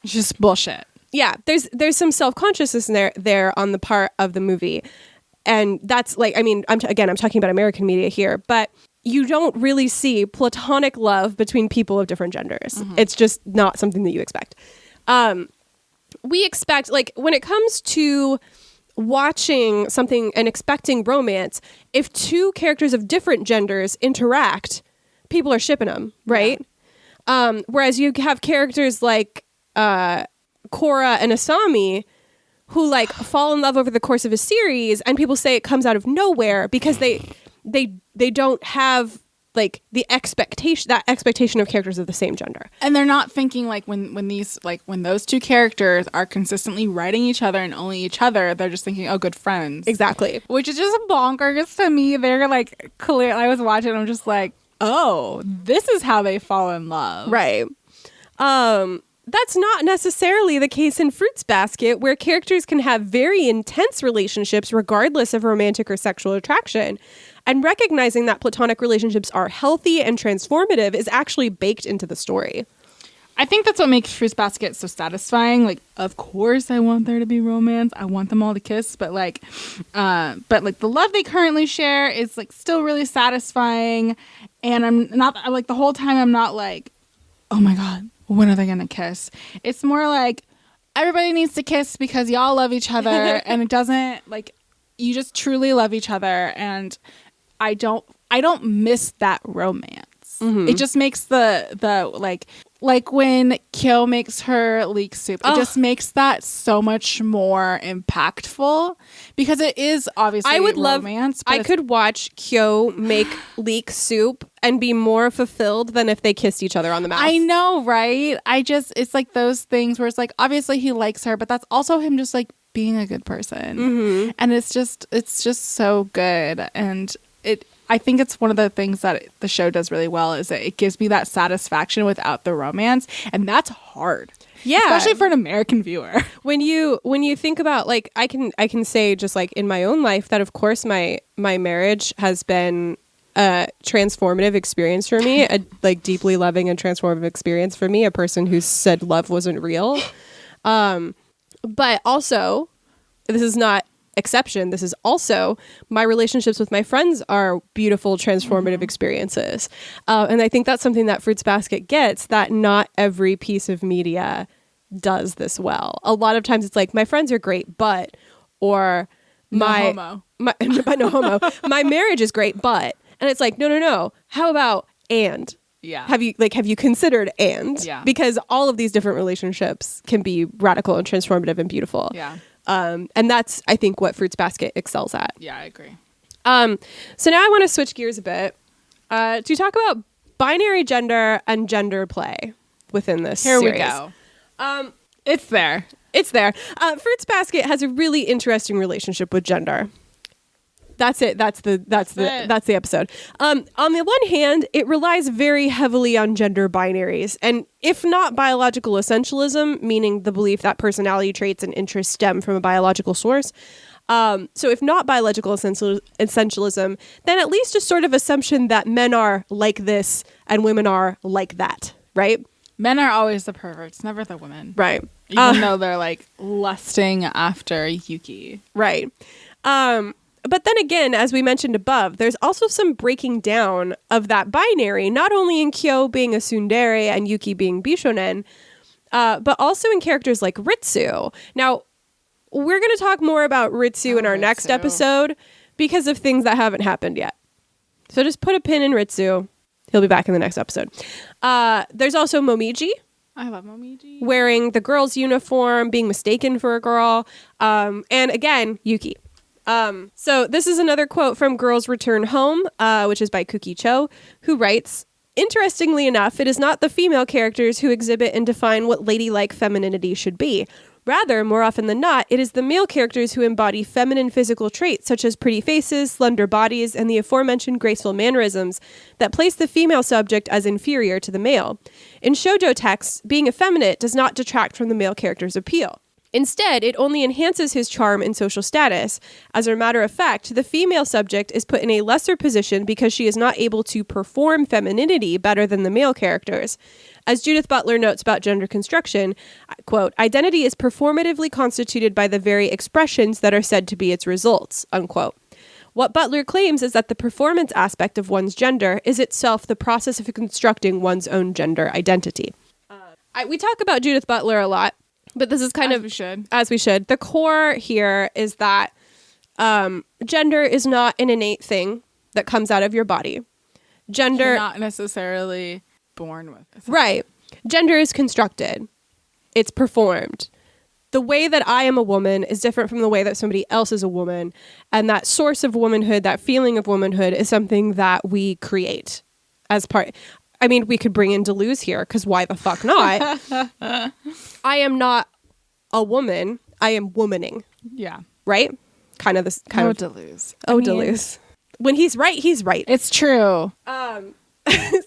It's just bullshit. Yeah, there's some self-consciousness there on the part of the movie. And that's I'm talking about American media here, but you don't really see platonic love between people of different genders. It's just not something that you expect. We expect, when it comes to watching something and expecting romance, if two characters of different genders interact, people are shipping them, right? Yeah. Whereas you have characters like Korra and Asami who fall in love over the course of a series, and people say it comes out of nowhere because they don't have the expectation of characters of the same gender, and they're not thinking when those two characters are consistently writing each other and only each other, they're just thinking, oh, good friends. Exactly. Which is just bonkers to me. They're clear. I was watching, I'm just oh, this is how they fall in love, right? That's not necessarily the case in Fruits Basket, where characters can have very intense relationships regardless of romantic or sexual attraction. And recognizing that platonic relationships are healthy and transformative is actually baked into the story. I think that's what makes Fruits Basket so satisfying. Of course I want there to be romance. I want them all to kiss, but the love they currently share is still really satisfying. And I'm not the whole time I'm not oh my God, when are they going to kiss? It's more everybody needs to kiss because y'all love each other, and it doesn't you just truly love each other, and I don't miss that romance. It just makes the when Kyo makes her leek soup, it just makes that so much more impactful because it is obviously romance. I could watch Kyo make leek soup and be more fulfilled than if they kissed each other on the mouth. I know, right? It's those things where it's obviously he likes her, but that's also him just being a good person. And it's just so good. And I think it's one of the things that the show does really well is that it gives me that satisfaction without the romance, and that's hard. Yeah, especially for an American viewer. When you think about I can say just in my own life that of course my marriage has been a transformative experience for me, a deeply loving and transformative experience for me, a person who said love wasn't real. But also, this is not exception. This is also my relationships with my friends are beautiful, transformative experiences. And I think that's something that Fruits Basket gets, that not every piece of media does this well. A lot of times it's my friends are great, but, or my marriage is great, but, and it's no. How about, and? Yeah. Have you considered and? Yeah. Because all of these different relationships can be radical and transformative and beautiful. Yeah. And that's, I think, what Fruits Basket excels at. Yeah, I agree. So now I want to switch gears a bit to talk about binary gender and gender play within this series. Here we go. It's there. It's there. Fruits Basket has a really interesting relationship with gender. That's it. That's the episode. On the one hand, it relies very heavily on gender binaries, and if not biological essentialism, meaning the belief that personality traits and interests stem from a biological source. So if not biological essentialism, then at least a sort of assumption that men are like this and women are like that, right? Men are always the perverts, never the women. Right. Even though they're like lusting after Yuki. Right. But then again, as we mentioned above, there's also some breaking down of that binary, not only in Kyo being a tsundere and Yuki being bishonen, but also in characters like Ritsu. Now, we're going to talk more about Ritsu in our next episode because of things that haven't happened yet. So just put a pin in Ritsu. He'll be back in the next episode. There's also Momiji. I love Momiji. Wearing the girl's uniform, being mistaken for a girl. And again, Yuki. So this is another quote from Girls Return Home, which is by Kukhee Cho, who writes, "Interestingly enough, it is not the female characters who exhibit and define what ladylike femininity should be. Rather, more often than not, it is the male characters who embody feminine physical traits such as pretty faces, slender bodies, and the aforementioned graceful mannerisms that place the female subject as inferior to the male. In shoujo texts, being effeminate does not detract from the male character's appeal. Instead, it only enhances his charm and social status. As a matter of fact, the female subject is put in a lesser position because she is not able to perform femininity better than the male characters. As Judith Butler notes about gender construction, quote, identity is performatively constituted by the very expressions that are said to be its results, unquote. What Butler claims is that the performance aspect of one's gender is itself the process of constructing one's own gender identity." We talk about Judith Butler a lot, but this is kind of as we should. The core here is that gender is not an innate thing that comes out of your body. Gender, you're not necessarily born with it. Right. Gender is constructed. It's performed. The way that I am a woman is different from the way that somebody else is a woman. And that source of womanhood, that feeling of womanhood is something that we create as part. I mean, we could bring in Deleuze here because why the fuck not? I am not a woman. I am womaning. Yeah. Right? Kind of this kind of Deleuze. Deleuze. When he's right, he's right. It's true.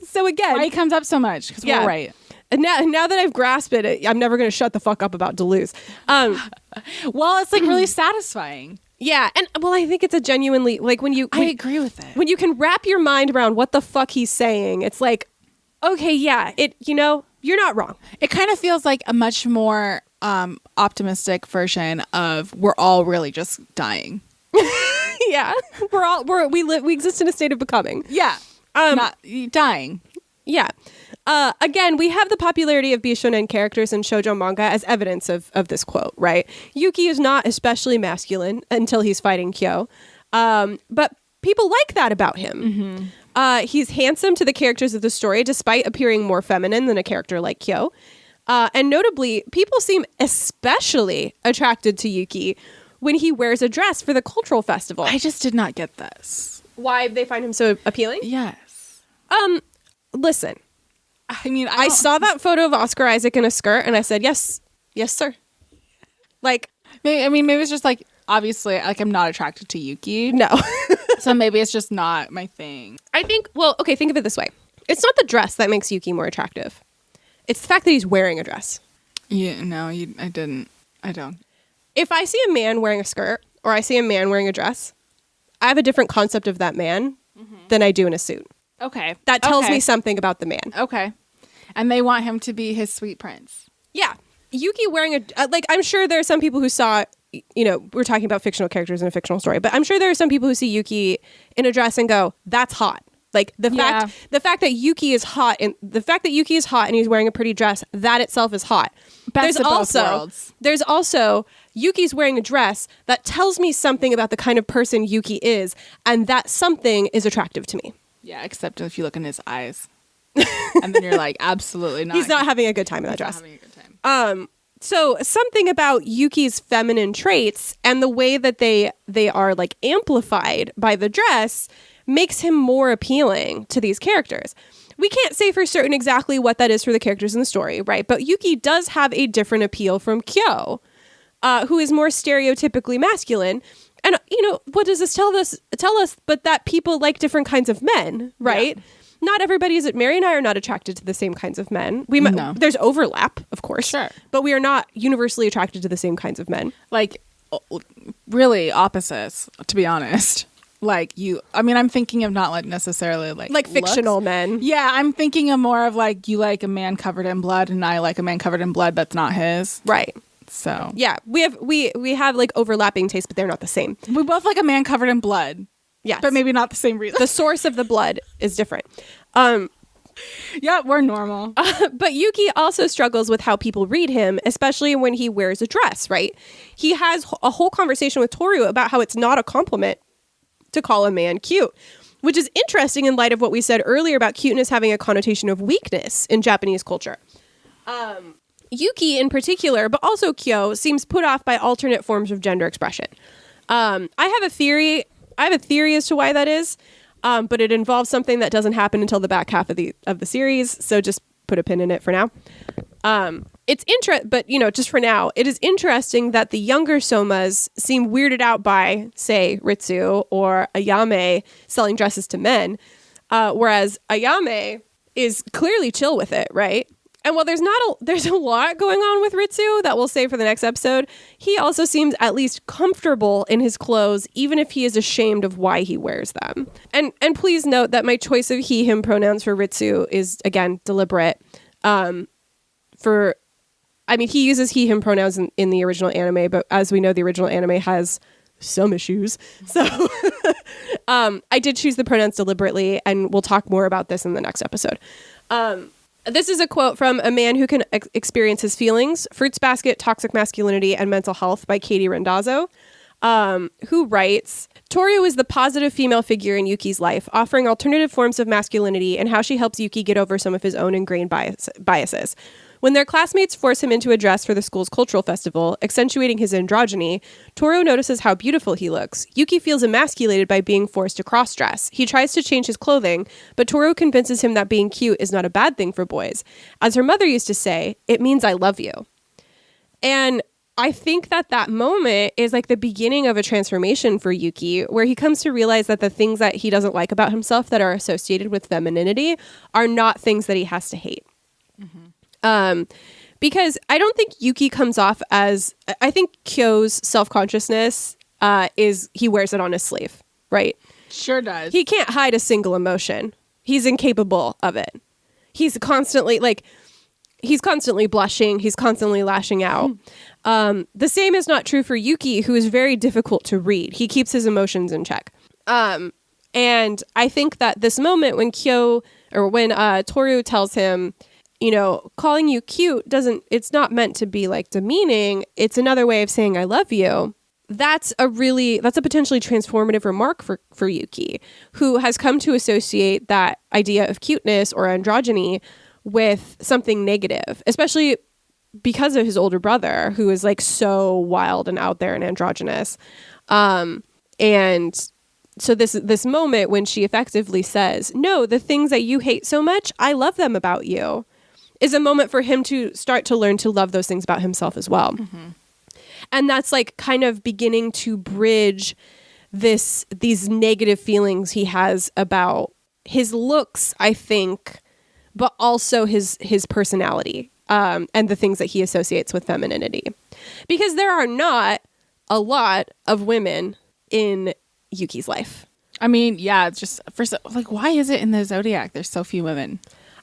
So again, why he comes up so much because we're right. And now that I've grasped it, I'm never going to shut the fuck up about Deleuze. Well, it's like really satisfying. Yeah, and well, I think it's a genuinely like I agree with it. When you can wrap your mind around what the fuck he's saying, it's like, okay, yeah, you're not wrong. It kind of feels like a much more optimistic version of we're all really just dying. Yeah, we exist in a state of becoming. Yeah, not dying. Yeah. Again, we have the popularity of bishonen characters in shoujo manga as evidence of this quote, right? Yuki is not especially masculine until he's fighting Kyo. But people like that about him. Mm-hmm. He's handsome to the characters of the story, despite appearing more feminine than a character like Kyo. And notably, people seem especially attracted to Yuki when he wears a dress for the cultural festival. I just did not get this. Why they find him so appealing? Yes. Listen. I mean, I saw that photo of Oscar Isaac in a skirt and I said, yes, sir. Like, maybe it's just like, obviously, like I'm not attracted to Yuki. No. So maybe it's just not my thing. I think, well, okay, think of it this way. It's not the dress that makes Yuki more attractive. It's the fact that he's wearing a dress. Yeah, no, I don't. If I see a man wearing a skirt or I see a man wearing a dress, I have a different concept of that man than I do in a suit. Okay. That tells me something about the man. Okay. And they want him to be his sweet prince. Yeah. Yuki wearing I'm sure there are some people who saw, we're talking about fictional characters in a fictional story, but I'm sure there are some people who see Yuki in a dress and go, that's hot. Like the fact that Yuki is hot and he's wearing a pretty dress, that itself is hot. Best of both worlds. There's also Yuki's wearing a dress that tells me something about the kind of person Yuki is, and that something is attractive to me. Yeah, except if you look in his eyes. And then you're like, absolutely not. He's not having a good time in that dress. Not having a good time. So something about Yuki's feminine traits and the way that they are like amplified by the dress makes him more appealing to these characters. We can't say for certain exactly what that is for the characters in the story, right? But Yuki does have a different appeal from Kyo, who is more stereotypically masculine. And, what does this tell us? But that people like different kinds of men, right? Yeah. Not everybody is. Mary and I are not attracted to the same kinds of men. There's overlap, of course. Sure. But we are not universally attracted to the same kinds of men. Like, really opposites, to be honest. Like I'm thinking of not like necessarily like fictional looks. Men. Yeah, I'm thinking of more of like you like a man covered in blood and I like a man covered in blood that's not his. Right. So yeah, we have like overlapping tastes, but they're not the same. We both like a man covered in blood. Yes. But maybe not the same reason. The source of the blood is different. Yeah, we're normal. But Yuki also struggles with how people read him, especially when he wears a dress, right? He has a whole conversation with Toru about how it's not a compliment to call a man cute, which is interesting in light of what we said earlier about cuteness having a connotation of weakness in Japanese culture. Yuki in particular, but also Kyo, seems put off by alternate forms of gender expression. I have a theory as to why that is, but it involves something that doesn't happen until the back half of the series, so just put a pin in it for now. Just for now, it is interesting that the younger Somas seem weirded out by, say, Ritsu or Ayame selling dresses to men, whereas Ayame is clearly chill with it, right? And while there's a lot going on with Ritsu that we'll save for the next episode, he also seems at least comfortable in his clothes, even if he is ashamed of why he wears them. And please note that my choice of he, him pronouns for Ritsu is, again, deliberate. He uses he, him pronouns in the original anime, but as we know, the original anime has some issues. So I did choose the pronouns deliberately, and we'll talk more about this in the next episode. This is a quote from A Man Who Can Experience His Feelings, Fruits Basket, Toxic Masculinity, and Mental Health by Katie Randazzo, who writes, Toru is the positive female figure in Yuki's life, offering alternative forms of masculinity and how she helps Yuki get over some of his own ingrained biases. When their classmates force him into a dress for the school's cultural festival, accentuating his androgyny, Toru notices how beautiful he looks. Yuki feels emasculated by being forced to cross-dress. He tries to change his clothing, but Toru convinces him that being cute is not a bad thing for boys. As her mother used to say, it means I love you. And I think that moment is like the beginning of a transformation for Yuki, where he comes to realize that the things that he doesn't like about himself that are associated with femininity are not things that he has to hate. Mm-hmm. Because I don't think Yuki comes off as, I think Kyo's self-consciousness is he wears it on his sleeve, right? Sure does. He can't hide a single emotion. He's incapable of it. He's constantly blushing. He's constantly lashing out. The same is not true for Yuki, who is very difficult to read. He keeps his emotions in check. And I think that this moment when Toru tells him, calling you cute it's not meant to be like demeaning. It's another way of saying I love you. That's a potentially transformative remark for Yuki, who has come to associate that idea of cuteness or androgyny with something negative, especially because of his older brother, who is like so wild and out there and androgynous. And so this moment when she effectively says, no, the things that you hate so much, I love them about you, is a moment for him to start to learn to love those things about himself as well. Mm-hmm. And that's like kind of beginning to bridge these negative feelings he has about his looks, I think, but also his personality, and the things that he associates with femininity. Because there are not a lot of women in Yuki's life. I mean, yeah, it's just why is it in the zodiac there's so few women?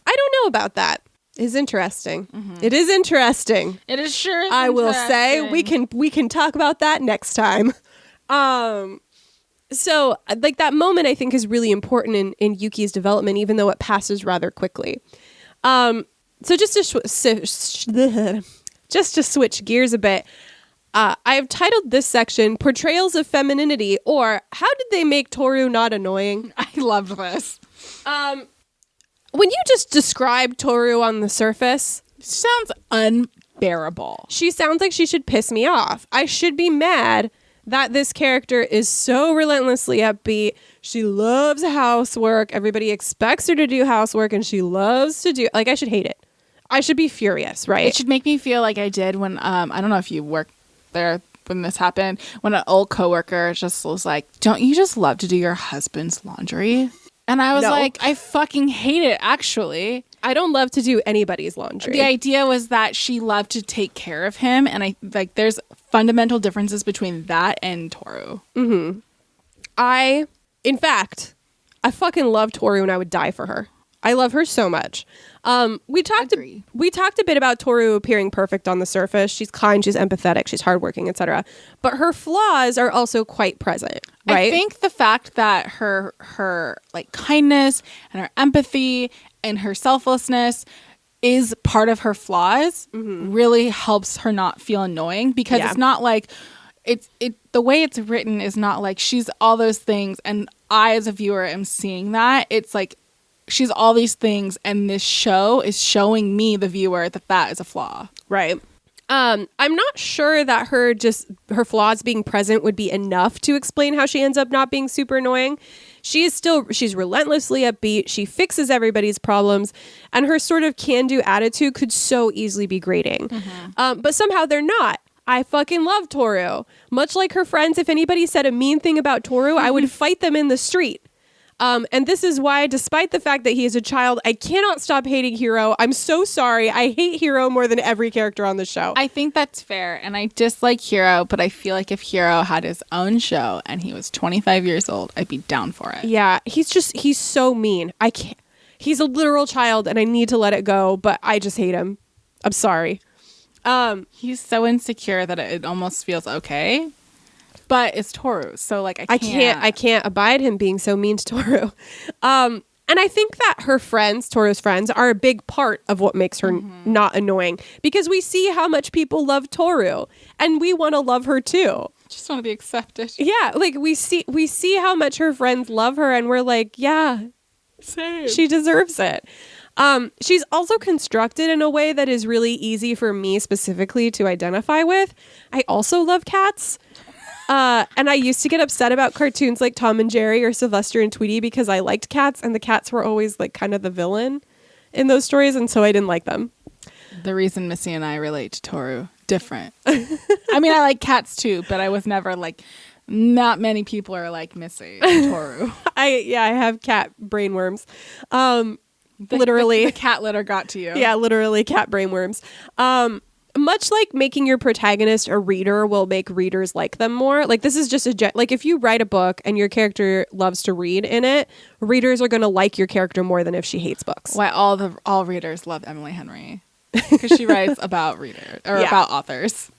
I don't know about that. Is interesting. Mm-hmm. It is interesting. It is sure. I will say we can talk about that next time. So like that moment I think is really important in Yuki's development, even though it passes rather quickly. So just to switch gears a bit, I have titled this section "Portrayals of Femininity," or "How did they make Toru not annoying?" I loved this. When you just describe Toru on the surface, sounds unbearable. She sounds like she should piss me off. I should be mad that this character is so relentlessly upbeat. She loves housework. Everybody expects her to do housework, and she loves to do... Like, I should hate it. I should be furious, right? It should make me feel like I did when... I don't know if you worked there when this happened, when an old coworker just was like, "Don't you just love to do your husband's laundry?" And I was like, I fucking hate it, actually. I don't love to do anybody's laundry. The idea was that she loved to take care of him, and I like there's fundamental differences between that and Toru. Mm-hmm. In fact, I fucking love Toru and I would die for her. I love her so much. We talked a bit about Toru appearing perfect on the surface. She's kind, she's empathetic, she's hardworking, etc. But her flaws are also quite present, right? I think the fact that her like kindness and her empathy and her selflessness is part of her flaws really helps her not feel annoying, because it's not like the way it's written is not like she's all those things and I as a viewer am seeing that. It's like she's all these things and this show is showing me, the viewer, that is a flaw. Right. I'm not sure that her flaws being present would be enough to explain how she ends up not being super annoying. She's relentlessly upbeat. She fixes everybody's problems, and her sort of can-do attitude could so easily be grating. But somehow they're not. I fucking love Toru. Much like her friends, if anybody said a mean thing about Toru, I would fight them in the street. And this is why, despite the fact that he is a child, I cannot stop hating Hiro. I'm so sorry. I hate Hiro more than every character on the show. I think that's fair. And I dislike Hiro, but I feel like if Hiro had his own show and he was 25 years old, I'd be down for it. Yeah, he's so mean. I can't. He's a literal child and I need to let it go, but I just hate him. I'm sorry. He's so insecure that it almost feels okay. But it's Toru, so like I can't abide him being so mean to Toru. And I think that her friends, Toru's friends, are a big part of what makes her not annoying, because we see how much people love Toru and we want to love her too. Just want to be accepted. Yeah, like we see how much her friends love her and we're like, yeah, same. She deserves it. She's also constructed in a way that is really easy for me specifically to identify with. I also love cats. And I used to get upset about cartoons like Tom and Jerry or Sylvester and Tweety because I liked cats and the cats were always like kind of the villain in those stories, and so I didn't like them. The reason Missy and I relate to Toru, different. I mean, I like cats too, but I was never like, not many people are like Missy and Toru. I have cat brainworms. Literally. The cat litter got to you. Yeah, literally cat brainworms. Much like making your protagonist a reader will make readers like them more. Like this is just like if you write a book and your character loves to read in it, readers are going to like your character more than if she hates books. Why all readers love Emily Henry, because she writes about about authors.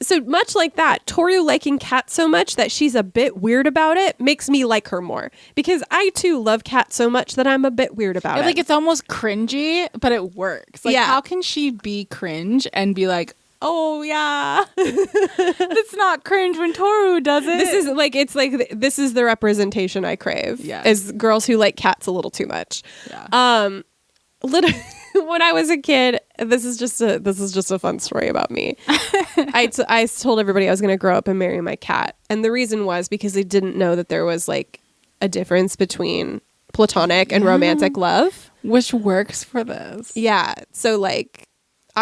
So much like that, Toru liking cats so much that she's a bit weird about it makes me like her more, because I too love cats so much that I'm a bit weird about it. Like it's almost cringy, but it works. Like how can she be cringe and be like, oh yeah, it's not cringe when Toru does it. This is the representation I crave. Yeah, as girls who like cats a little too much. Yeah. When I was a kid, this is just a fun story about me. I told everybody I was going to grow up and marry my cat, and the reason was because they didn't know that there was like a difference between platonic and romantic love, which works for this. Yeah, so like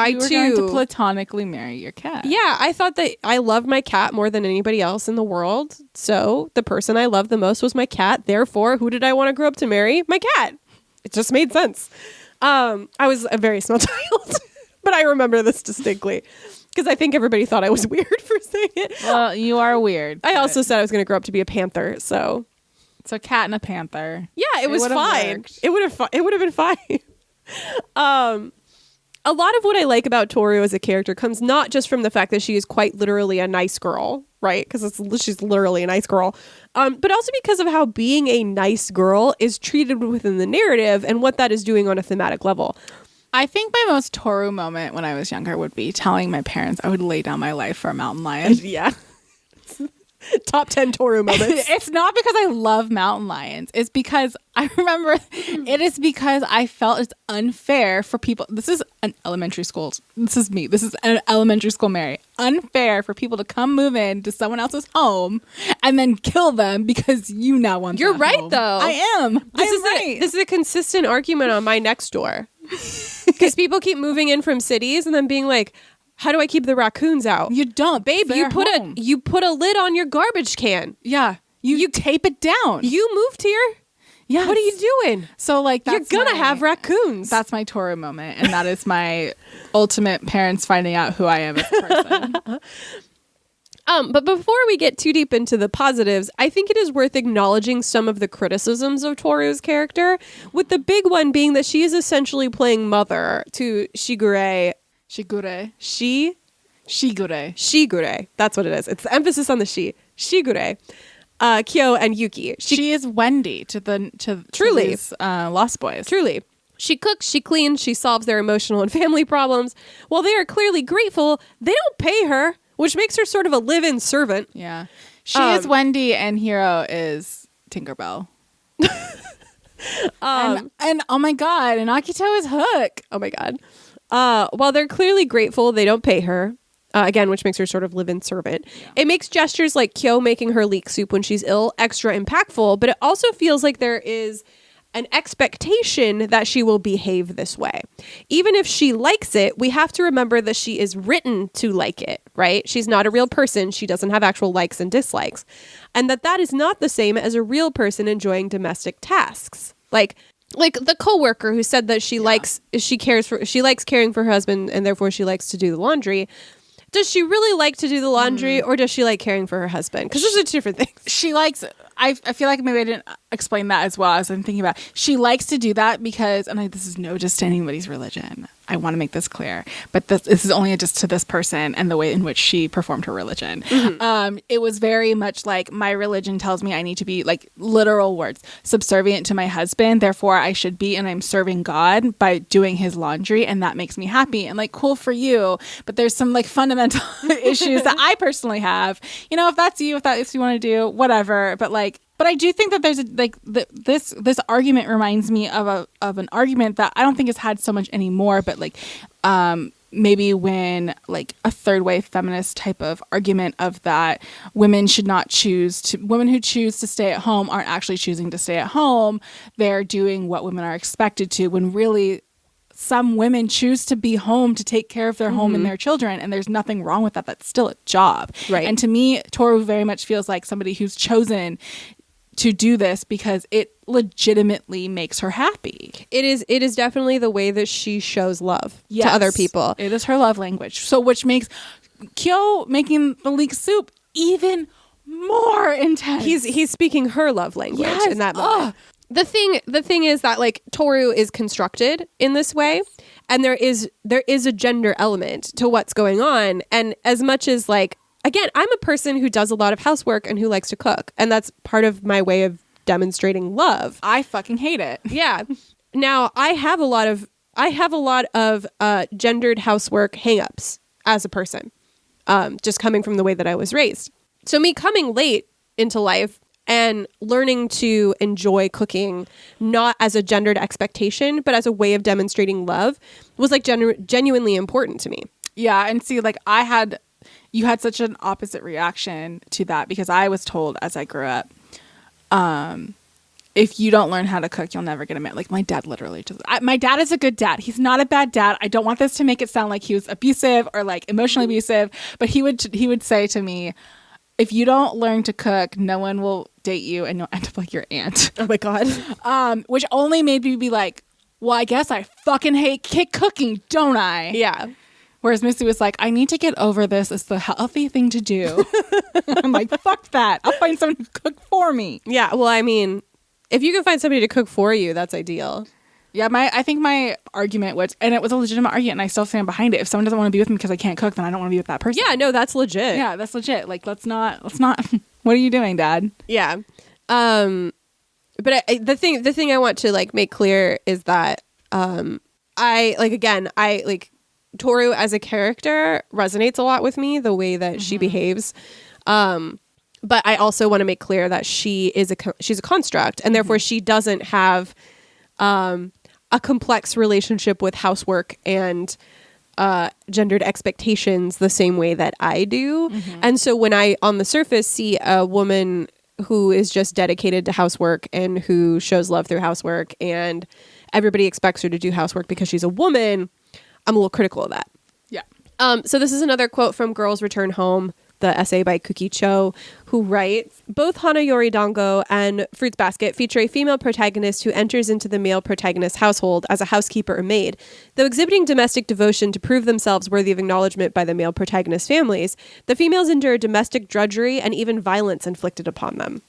you were going to platonically marry your cat. Yeah, I thought that I loved my cat more than anybody else in the world, so the person I loved the most was my cat. Therefore, who did I want to grow up to marry? My cat. It just made sense. I was a very small child, but I remember this distinctly because I think everybody thought I was weird for saying it. Well, you are weird. I also said I was going to grow up to be a panther, so it's a cat and a panther. Yeah, it was fine. It would have been fine. A lot of what I like about Toru as a character comes not just from the fact that she is quite literally a nice girl, right? Because she's literally a nice girl, but also because of how being a nice girl is treated within the narrative and what that is doing on a thematic level. I think my most Toru moment when I was younger would be telling my parents I would lay down my life for a mountain lion. Yeah. Top 10 Toru moments. It's not because I love mountain lions. It's because I remember it is because I felt it's unfair for people. This is an elementary school. This is me. This is an elementary school Mary. Unfair for people to come move in to someone else's home and then kill them because you now want You're right, home. though. I am. This is a consistent argument on my next door. Because people keep moving in from cities and then being like, How do I keep the raccoons out? You don't, Babe, they're home. you put a lid on your garbage can. Yeah. You tape it down. You moved here? Yeah. What are you doing? So like that's You're gonna have raccoons. That's my Toru moment, and that is my ultimate parents finding out who I am as a person. But before we get too deep into the positives, I think it is worth acknowledging some of the criticisms of Toru's character, with the big one being that she is essentially playing mother to Shigure. Shigure. That's what it is. It's the emphasis on the she. Shigure. Kyo and Yuki. She is Wendy to Truly. these Lost Boys. Truly. She cooks, she cleans, she solves their emotional and family problems. While they are clearly grateful, they don't pay her, which makes her sort of a live-in servant. Yeah. She is Wendy and Hiro is Tinkerbell. And oh my god, and Akito is Hook. Oh my god. While they're clearly grateful, they don't pay her. Again, which makes her sort of live-in servant. Yeah. It makes gestures like Kyo making her leek soup when she's ill extra impactful, but it also feels like there is an expectation that she will behave this way. Even if she likes it, we have to remember that she is written to like it, right? She's not a real person. She doesn't have actual likes and dislikes. And that is not the same as a real person enjoying domestic tasks. Like the coworker who said that she likes caring for her husband and therefore she likes to do the laundry. Does she really like to do the laundry or does she like caring for her husband? Because those are two different things. She likes, I feel like maybe I didn't explain that as well as I'm thinking about. She likes to do that because, and this is no just to anybody's religion. I want to make this clear, but this is only just to this person and the way in which she performed her religion. Mm-hmm. It was very much like, my religion tells me I need to be, like, literal words, subservient to my husband. Therefore, I should be, and I'm serving God by doing his laundry, and that makes me happy. And like, cool for you, but there's some like fundamental issues that I personally have. You know, if that's you, if that's what you want to do, whatever. But I do think that there's this argument reminds me of an argument that I don't think is had so much anymore, but maybe when like a third wave feminist type of argument of that women who choose to stay at home aren't actually choosing to stay at home. They're doing what women are expected to, when really some women choose to be home to take care of their home and their children, and there's nothing wrong with that. That's still a job. Right. And to me, Toru very much feels like somebody who's chosen to do this because it legitimately makes her happy. It is definitely the way that she shows love to other people. It is her love language. So which makes Kyo making the leek soup even more intense. He's speaking her love language in that moment. The thing is that like Toru is constructed in this way, and there is a gender element to what's going on. And as much as like, again, I'm a person who does a lot of housework and who likes to cook, and that's part of my way of demonstrating love. I fucking hate it. Yeah. Now I have a lot of gendered housework hangups as a person, just coming from the way that I was raised. So me coming late into life and learning to enjoy cooking, not as a gendered expectation, but as a way of demonstrating love, was like genuinely important to me. Yeah, and see, like you had such an opposite reaction to that, because I was told as I grew up, if you don't learn how to cook, you'll never get a man. Like my dad literally my dad is a good dad. He's not a bad dad. I don't want this to make it sound like he was abusive or like emotionally abusive, but he would say to me, if you don't learn to cook, no one will date you and you'll end up like your aunt. Oh my God. Which only made me be like, well, I guess I fucking hate cooking, don't I? Yeah. Whereas Missy was like, I need to get over this. It's the healthy thing to do. I'm like, fuck that. I'll find someone to cook for me. Yeah. Well, I mean, if you can find somebody to cook for you, that's ideal. Yeah, I think my argument was, and it was a legitimate argument, and I still stand behind it. If someone doesn't want to be with me because I can't cook, then I don't want to be with that person. Yeah, no, that's legit. Yeah, that's legit. Like, let's not. What are you doing, Dad? Yeah. But the thing I want to like make clear is that I Toru as a character resonates a lot with me, the way that she behaves. But I also want to make clear that she's a construct, and therefore she doesn't have a complex relationship with housework and gendered expectations the same way that I do. And so when I, on the surface, see a woman who is just dedicated to housework and who shows love through housework, and everybody expects her to do housework because she's a woman, I'm a little critical of that. Yeah. So this is another quote from Girls Return Home, the essay by Kukhee Choo, who writes, both Hana, Yori, Dango, and Fruits Basket feature a female protagonist who enters into the male protagonist's household as a housekeeper or maid. Though exhibiting domestic devotion to prove themselves worthy of acknowledgement by the male protagonist's families, the females endure domestic drudgery and even violence inflicted upon them.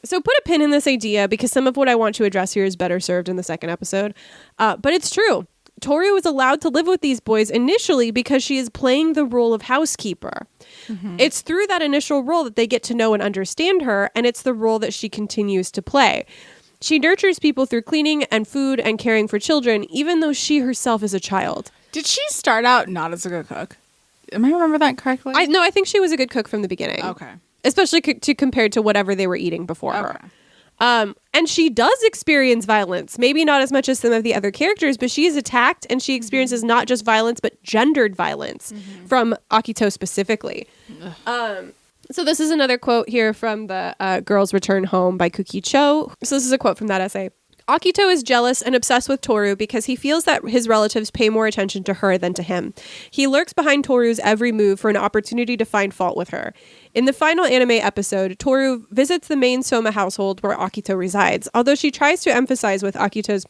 So put a pin in this idea because some of what I want to address here is better served in the second episode. But it's true. Toru is allowed to live with these boys initially because she is playing the role of housekeeper. Mm-hmm. It's through that initial role that they get to know and understand her, and it's the role that she continues to play. She nurtures people through cleaning and food and caring for children, even though she herself is a child. Did she start out not as a good cook? Am I remember that correctly? No, I think she was a good cook from the beginning. Okay. Especially compared to whatever they were eating before her. And she does experience violence, maybe not as much as some of the other characters, but she is attacked and she experiences not just violence, but gendered violence from Akito specifically. So this is another quote here from the Girls Return Home by Kukhee Choo. So this is a quote from that essay. Akito is jealous and obsessed with Toru because he feels that his relatives pay more attention to her than to him. He lurks behind Toru's every move for an opportunity to find fault with her. In the final anime episode, Toru visits the main Soma household where Akito resides. Although she tries to emphasize with Akito's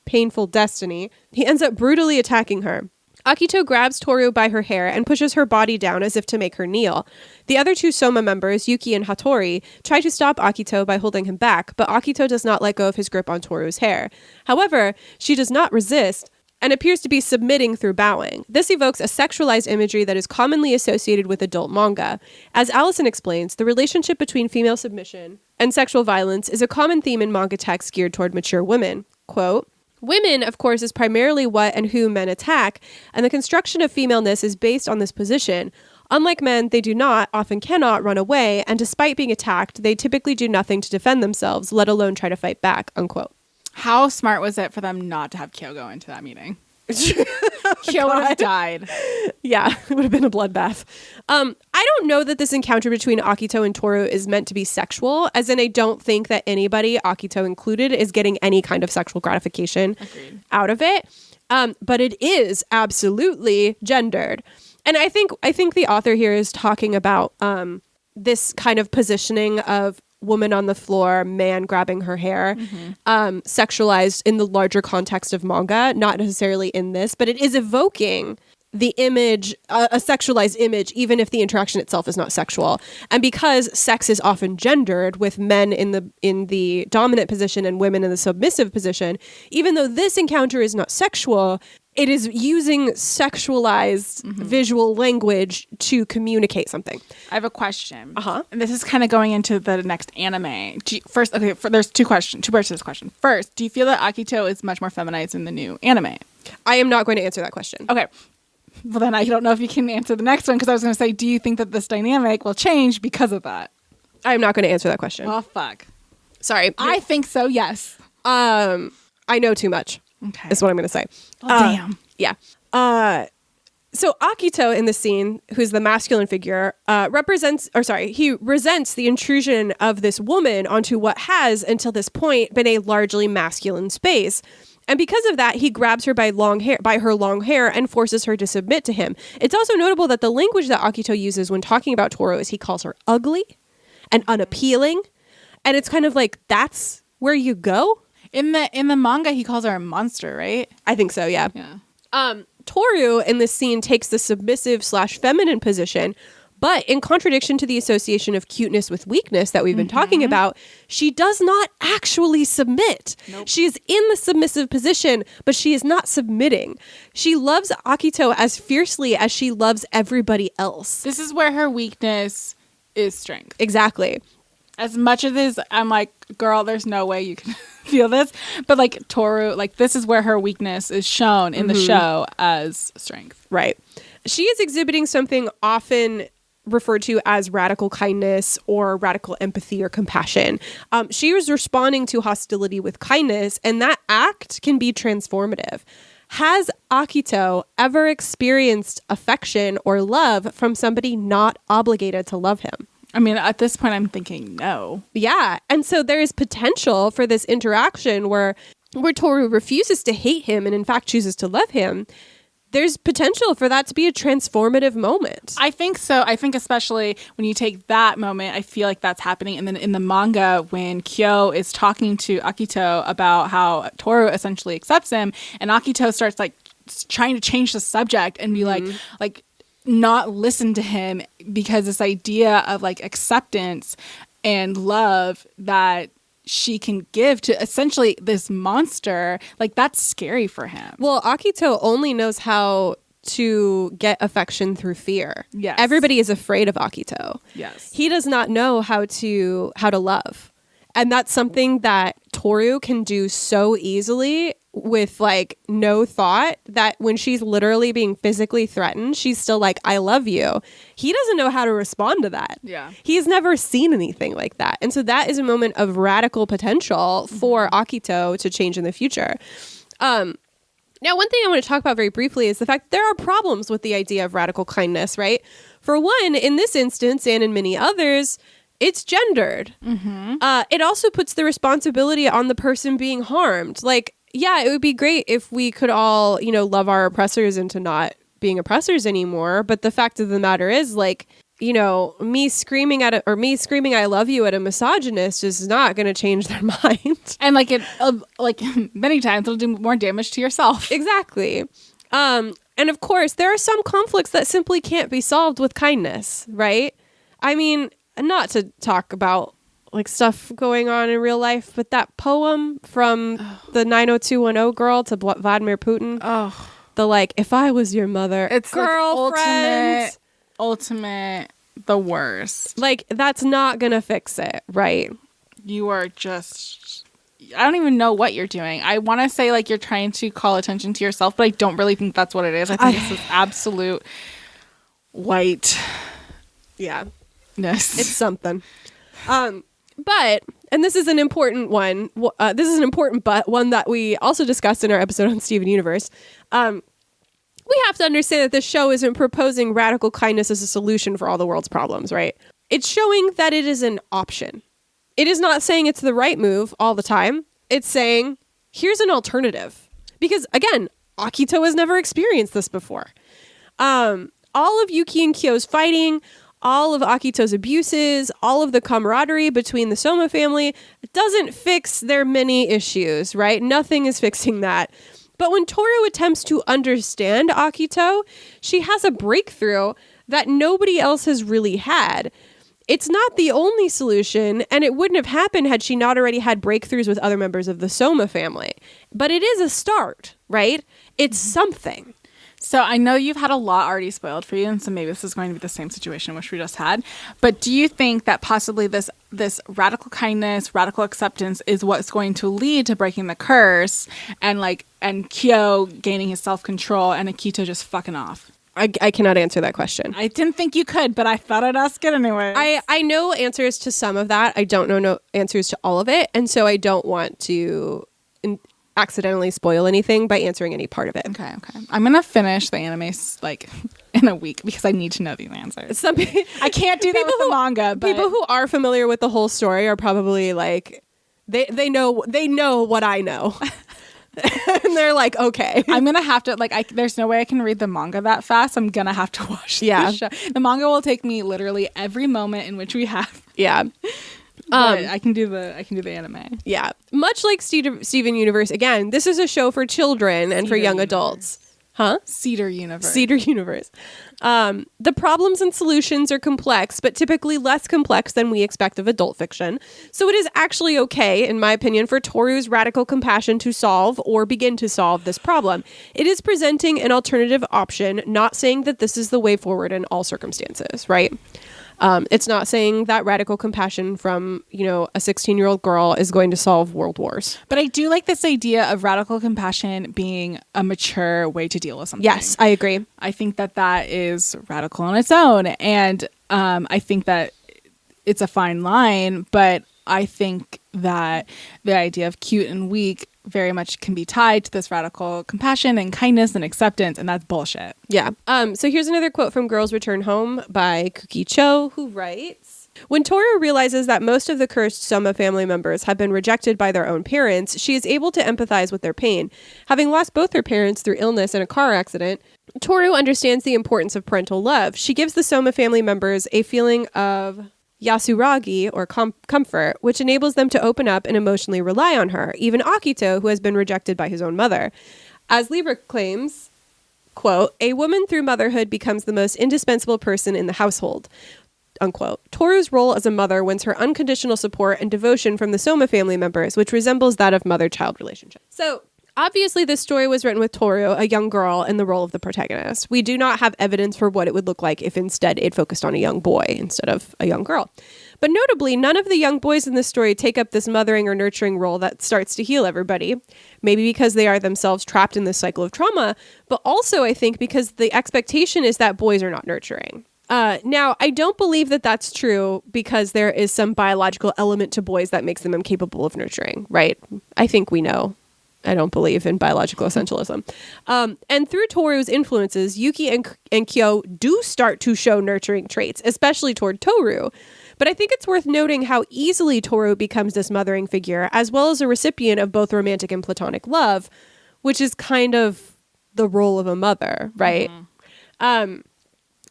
painful destiny, he ends up brutally attacking her. Akito grabs Toru by her hair and pushes her body down as if to make her kneel. The other two Soma members, Yuki and Hattori, try to stop Akito by holding him back, but Akito does not let go of his grip on Toru's hair. However, she does not resist and appears to be submitting through bowing. This evokes a sexualized imagery that is commonly associated with adult manga. As Allison explains, the relationship between female submission and sexual violence is a common theme in manga texts geared toward mature women. Quote, women, of course, is primarily what and who men attack, and the construction of femaleness is based on this position. Unlike men, they do not, often cannot, run away, and despite being attacked, they typically do nothing to defend themselves, let alone try to fight back, unquote. How smart was it for them not to have Kyo go into that meeting? Kyo would have died. Yeah, it would have been a bloodbath. I don't know that this encounter between Akito and Toru is meant to be sexual, as in I don't think that anybody, Akito included, is getting any kind of sexual gratification out of it. But it is absolutely gendered. And I think the author here is talking about this kind of positioning of woman on the floor, man grabbing her hair, sexualized in the larger context of manga, not necessarily in this, but it is evoking the image, a sexualized image, even if the interaction itself is not sexual. And because sex is often gendered with men in the dominant position and women in the submissive position, even though this encounter is not sexual, it is using sexualized visual language to communicate something. I have a question. And this is kind of going into the next anime. There's two parts to this question. First, do you feel that Akito is much more feminized in the new anime? I am not going to answer that question. Okay. Well, then I don't know if you can answer the next one, because I was going to say, do you think that this dynamic will change because of that? I am not going to answer that question. Well, fuck. Sorry. I think so, yes. I know too much. Okay. Is what I'm going to say. Well, damn. Yeah. So Akito in the scene, who's the masculine figure, he resents the intrusion of this woman onto what has, until this point, been a largely masculine space. And because of that, he grabs her by her long hair and forces her to submit to him. It's also notable that the language that Akito uses when talking about Toru is he calls her ugly and unappealing. And it's kind of like, that's where you go? In the manga, he calls her a monster, right? I think so, yeah. Toru in this scene takes the submissive / feminine position, but in contradiction to the association of cuteness with weakness that we've been talking about, she does not actually submit. Nope. She is in the submissive position, but she is not submitting. She loves Akito as fiercely as she loves everybody else. This is where her weakness is strength. Exactly. As much as this, I'm like, girl, there's no way you can feel this. But like Toru, like this is where her weakness is shown in the show as strength. Right. She is exhibiting something often referred to as radical kindness or radical empathy or compassion. She is responding to hostility with kindness, and that act can be transformative. Has Akito ever experienced affection or love from somebody not obligated to love him? I mean, at this point, I'm thinking no. Yeah. And so there is potential for this interaction where Toru refuses to hate him and in fact chooses to love him, there's potential for that to be a transformative moment. I think so. I think especially when you take that moment, I feel like that's happening. And then in the manga, when Kyo is talking to Akito about how Toru essentially accepts him, and Akito starts like trying to change the subject and be like not listen to him, because this idea of like acceptance and love that she can give to essentially this monster, like that's scary for him. Well, Akito only knows how to get affection through fear. Yes. Everybody is afraid of Akito. Yes. He does not know how to love. And that's something that Toru can do so easily with like no thought, that when she's literally being physically threatened, she's still like, I love you. He doesn't know how to respond to that. Yeah. He's never seen anything like that. And so that is a moment of radical potential for Akito to change in the future. Now, one thing I want to talk about very briefly is the fact there are problems with the idea of radical kindness, right? For one, in this instance and in many others, it's gendered. It also puts the responsibility on the person being harmed. Like, yeah, it would be great if we could all, love our oppressors into not being oppressors anymore. But the fact of the matter is, like, me screaming I love you at a misogynist is not going to change their mind. And like many times it'll do more damage to yourself. Exactly. And of course, there are some conflicts that simply can't be solved with kindness, right? I mean, not to talk about like stuff going on in real life, but that poem from the 90210 girl to Vladimir Putin. Oh, the like, if I was your mother, it's girlfriend. Like ultimate, the worst. Like, that's not gonna fix it, right? You are just, I don't even know what you're doing. I want to say like you're trying to call attention to yourself, but I don't really think that's what it is. I think it's this absolute white. Yeah. Yes. It's something. But, and this is an important one. This is an important one that we also discussed in our episode on Steven Universe. We have to understand that this show isn't proposing radical kindness as a solution for all the world's problems, right? It's showing that it is an option. It is not saying it's the right move all the time. It's saying, here's an alternative. Because, again, Akito has never experienced this before. All of Yuki and Kyo's fighting, all of Akito's abuses, all of the camaraderie between the Soma family doesn't fix their many issues, right? Nothing is fixing that. But when Toru attempts to understand Akito, she has a breakthrough that nobody else has really had. It's not the only solution, and it wouldn't have happened had she not already had breakthroughs with other members of the Soma family. But it is a start, right? It's something. So I know you've had a lot already spoiled for you, and so maybe this is going to be the same situation which we just had. But do you think that possibly this radical kindness, radical acceptance is what's going to lead to breaking the curse and Kyo gaining his self-control and Akito just fucking off? I cannot answer that question. I didn't think you could, but I thought I'd ask it anyway. I know answers to some of that. I don't know no answers to all of it. And so I don't want to accidentally spoil anything by answering any part of it. Okay. I'm going to finish the anime in a week because I need to know these answers. I can't do that with the manga. But people who are familiar with the whole story are probably like, they know what I know. And they're like, okay. I'm going to have to, there's no way I can read the manga that fast. I'm going to have to watch the show. The manga will take me literally every moment in which we have. Yeah. But I can do the anime. Yeah. Much like Steven Universe, again, this is a show for children and for young adults. Huh? Cedar Universe. The problems and solutions are complex, but typically less complex than we expect of adult fiction. So it is actually okay, in my opinion, for Toru's radical compassion to solve or begin to solve this problem. It is presenting an alternative option, not saying that this is the way forward in all circumstances, right? It's not saying that radical compassion from, a 16-year-old girl is going to solve world wars. But I do like this idea of radical compassion being a mature way to deal with something. Yes, I agree. I think that is radical on its own. And I think that it's a fine line, but I think that the idea of cute and weak very much can be tied to this radical compassion and kindness and acceptance, and that's bullshit. Yeah. So here's another quote from Girls Return Home by Kukhee Cho, who writes, When Toru realizes that most of the cursed Soma family members have been rejected by their own parents, she is able to empathize with their pain. Having lost both her parents through illness and a car accident, Toru understands the importance of parental love. She gives the Soma family members a feeling of yasuragi, or comfort, which enables them to open up and emotionally rely on her, even Akito, who has been rejected by his own mother. As Libra claims, quote, "A woman through motherhood becomes the most indispensable person in the household," unquote. Toru's role as a mother wins her unconditional support and devotion from the Soma family members, which resembles that of mother-child relationship. So, obviously, this story was written with Toru, a young girl, in the role of the protagonist. We do not have evidence for what it would look like if instead it focused on a young boy instead of a young girl. But notably, none of the young boys in this story take up this mothering or nurturing role that starts to heal everybody. Maybe because they are themselves trapped in this cycle of trauma, but also, I think, because the expectation is that boys are not nurturing. Now, I don't believe that that's true because there is some biological element to boys that makes them incapable of nurturing, right? I think we know. I don't believe in biological essentialism. And through Toru's influences, Yuki and Kyo do start to show nurturing traits, especially toward Toru. But I think it's worth noting how easily Toru becomes this mothering figure, as well as a recipient of both romantic and platonic love, which is kind of the role of a mother, right? Mm-hmm.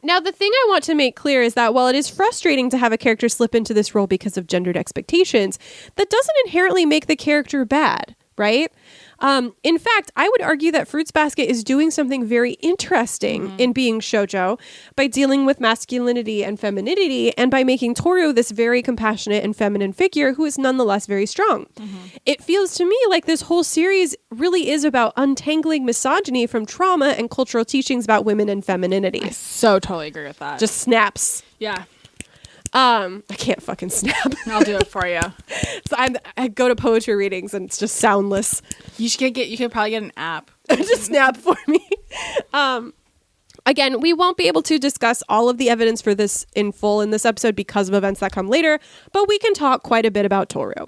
Now, the thing I want to make clear is that while it is frustrating to have a character slip into this role because of gendered expectations, that doesn't inherently make the character bad, right? In fact, I would argue that Fruits Basket is doing something very interesting in being shoujo by dealing with masculinity and femininity and by making Toru this very compassionate and feminine figure who is nonetheless very strong. It feels to me like this whole series really is about untangling misogyny from trauma and cultural teachings about women and femininity. I so totally agree with that. Just snaps. Yeah. I can't fucking snap. I'll do it for you. So I go to poetry readings and it's just soundless. You could probably get an app. Just snap for me. Again, we won't be able to discuss all of the evidence for this in full in this episode because of events that come later, but we can talk quite a bit about Toru.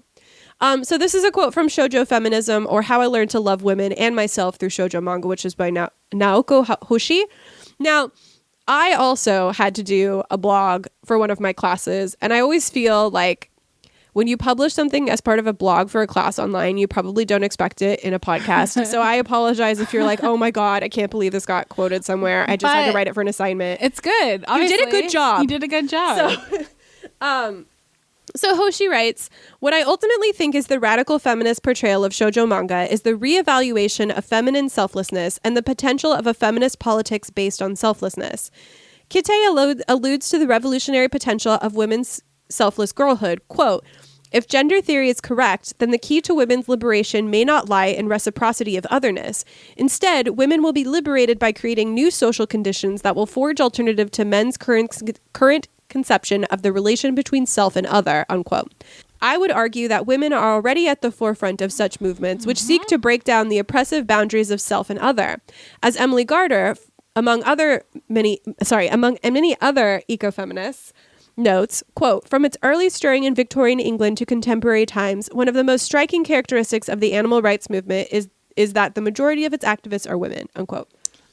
So this is a quote from Shoujo Feminism, or How I Learned to Love Women and Myself Through Shoujo Manga, which is by Naoko Hoshi. Now, I also had to do a blog for one of my classes, and I always feel like when you publish something as part of a blog for a class online, you probably don't expect it in a podcast. So I apologize if you're like, oh my God, I can't believe this got quoted somewhere. I just had to write it for an assignment. It's good. Obviously. You did a good job. You did a good job. So Hoshi writes, what I ultimately think is the radical feminist portrayal of shoujo manga is the reevaluation of feminine selflessness and the potential of a feminist politics based on selflessness. Kite alludes to the revolutionary potential of women's selfless girlhood. Quote, if gender theory is correct, then the key to women's liberation may not lie in reciprocity of otherness. Instead, women will be liberated by creating new social conditions that will forge alternative to men's current conception of the relation between self and other, unquote. I would argue that women are already at the forefront of such movements, which seek to break down the oppressive boundaries of self and other. As Emily Gardner, among many other ecofeminists, notes, quote, from its early stirring in Victorian England to contemporary times, one of the most striking characteristics of the animal rights movement is that the majority of its activists are women, unquote.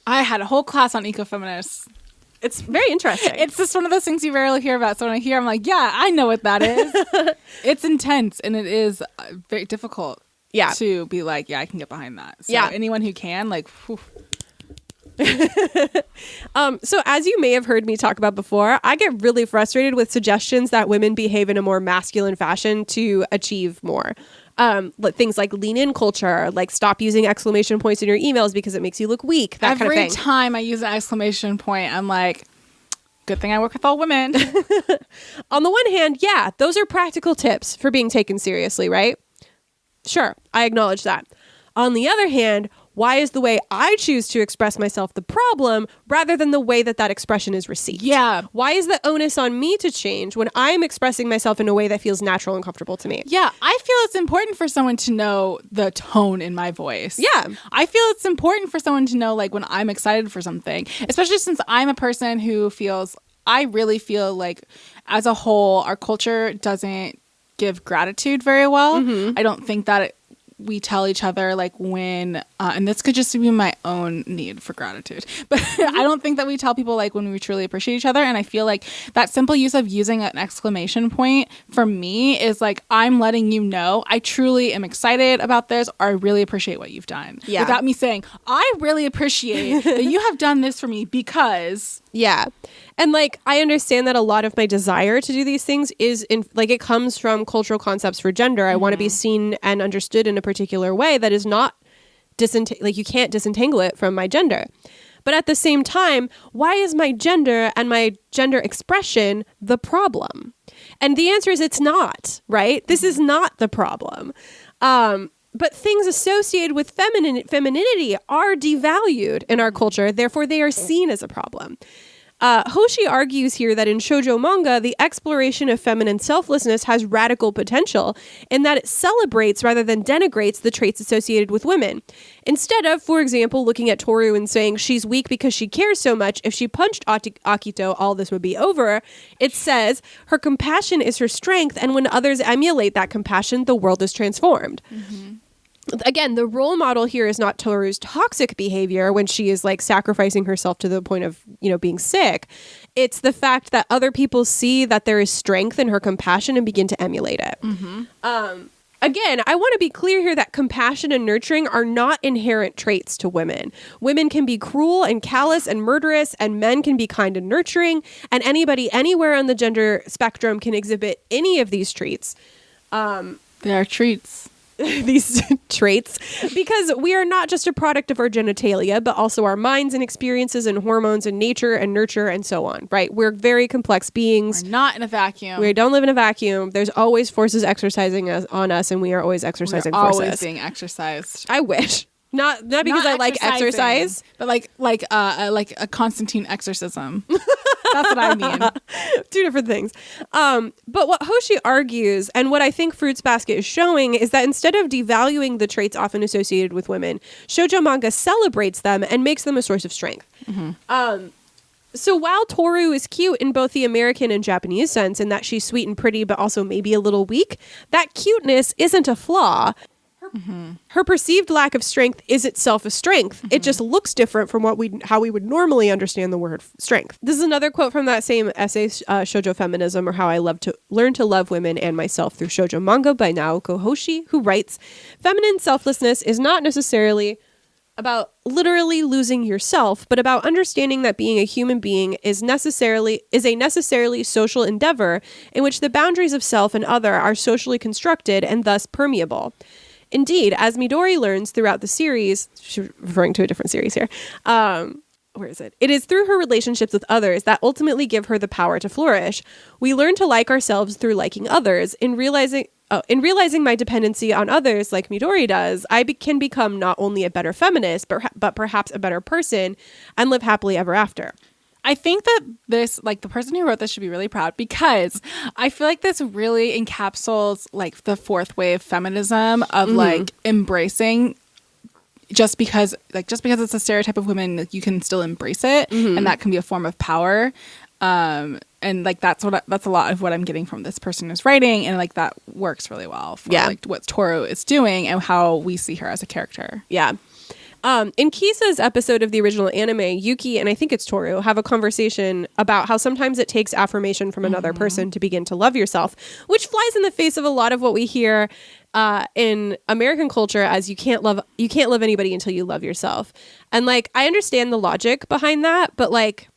I had a whole class on ecofeminists. It's very interesting. It's just one of those things you rarely hear about. So when I hear, I'm like, yeah, I know what that is. It's intense and it is very difficult to be like, yeah, I can get behind that. So anyone who can, like, whew. So as you may have heard me talk about before, I get really frustrated with suggestions that women behave in a more masculine fashion to achieve more. Things like lean in culture, like stop using exclamation points in your emails because it makes you look weak, that kind of thing. Every time I use an exclamation point, I'm like, good thing I work with all women. On the one hand, yeah, those are practical tips for being taken seriously, right? Sure, I acknowledge that. On the other hand, why is the way I choose to express myself the problem rather than the way that expression is received? Yeah. Why is the onus on me to change when I'm expressing myself in a way that feels natural and comfortable to me? Yeah, I feel it's important for someone to know the tone in my voice. Yeah. I feel it's important for someone to know, like, when I'm excited for something, especially since I'm a person who I really feel like as a whole, our culture doesn't give gratitude very well. Mm-hmm. I don't think that we tell each other like when and this could just be my own need for gratitude, but I don't think that we tell people like when we truly appreciate each other. And I feel like that simple use of using an exclamation point for me is like, I'm letting you know I truly am excited about this, or I really appreciate what you've done, without me saying I really appreciate that you have done this for me, because and like I understand that a lot of my desire to do these things is in like it comes from cultural concepts for gender. I want to be seen and understood in a particular way that is not like you can't disentangle it from my gender. But at the same time, why is my gender and my gender expression the problem? And the answer is it's not, right? This is not the problem. But things associated with femininity are devalued in our culture. Therefore, they are seen as a problem. Hoshi argues here that in shoujo manga, the exploration of feminine selflessness has radical potential in that it celebrates rather than denigrates the traits associated with women. Instead of, for example, looking at Toru and saying she's weak because she cares so much, if she punched Akito, all this would be over, it says her compassion is her strength, and when others emulate that compassion, the world is transformed. Again, the role model here is not Toru's toxic behavior when she is like sacrificing herself to the point of, being sick. It's the fact that other people see that there is strength in her compassion and begin to emulate it. Again, I want to be clear here that compassion and nurturing are not inherent traits to women. Women can be cruel and callous and murderous, and men can be kind and nurturing, and anybody anywhere on the gender spectrum can exhibit any of these traits. They are treats. These traits, because we are not just a product of our genitalia, but also our minds and experiences and hormones and nature and nurture and so on, right? We're very complex beings. We're not in a vacuum. We don't live in a vacuum. There's always forces exercising on us, and we are always exercising forces. Always being exercised. I wish. Not because I like exercise, but like a Constantine exorcism. That's what I mean. Two different things. But what Hoshi argues, and what I think Fruits Basket is showing, is that instead of devaluing the traits often associated with women, shoujo manga celebrates them and makes them a source of strength. So while Toru is cute in both the American and Japanese sense, in that she's sweet and pretty, but also maybe a little weak, that cuteness isn't a flaw. Her perceived lack of strength is itself a strength. It just looks different from how we would normally understand the word strength. This is another quote from that same essay, Shoujo Feminism, or How I Learned to Love Women and Myself Through Shoujo Manga by Naoko Hoshi, who writes, "Feminine selflessness is not necessarily about literally losing yourself, but about understanding that being a human being is a necessarily social endeavor in which the boundaries of self and other are socially constructed and thus permeable. Indeed, as Midori learns throughout the series," she's referring to a different series here, where is it? "It is through her relationships with others that ultimately give her the power to flourish. We learn to like ourselves through liking others. In realizing my dependency on others, like Midori does, I can become not only a better feminist, but perhaps a better person and live happily ever after." I think that this, like, the person who wrote this should be really proud, because I feel like this really encapsulates like the fourth wave feminism of like embracing just because it's a stereotype of women, like, you can still embrace it, and that can be a form of power. And like that's a lot of what I'm getting from this person who's writing, and like that works really well for like what Toru is doing and how we see her as a character. Yeah. In Kisa's episode of the original anime, Yuki and I think it's Toru have a conversation about how sometimes it takes affirmation from another person to begin to love yourself, which flies in the face of a lot of what we hear in American culture as you can't love anybody until you love yourself. And like I understand the logic behind that, but like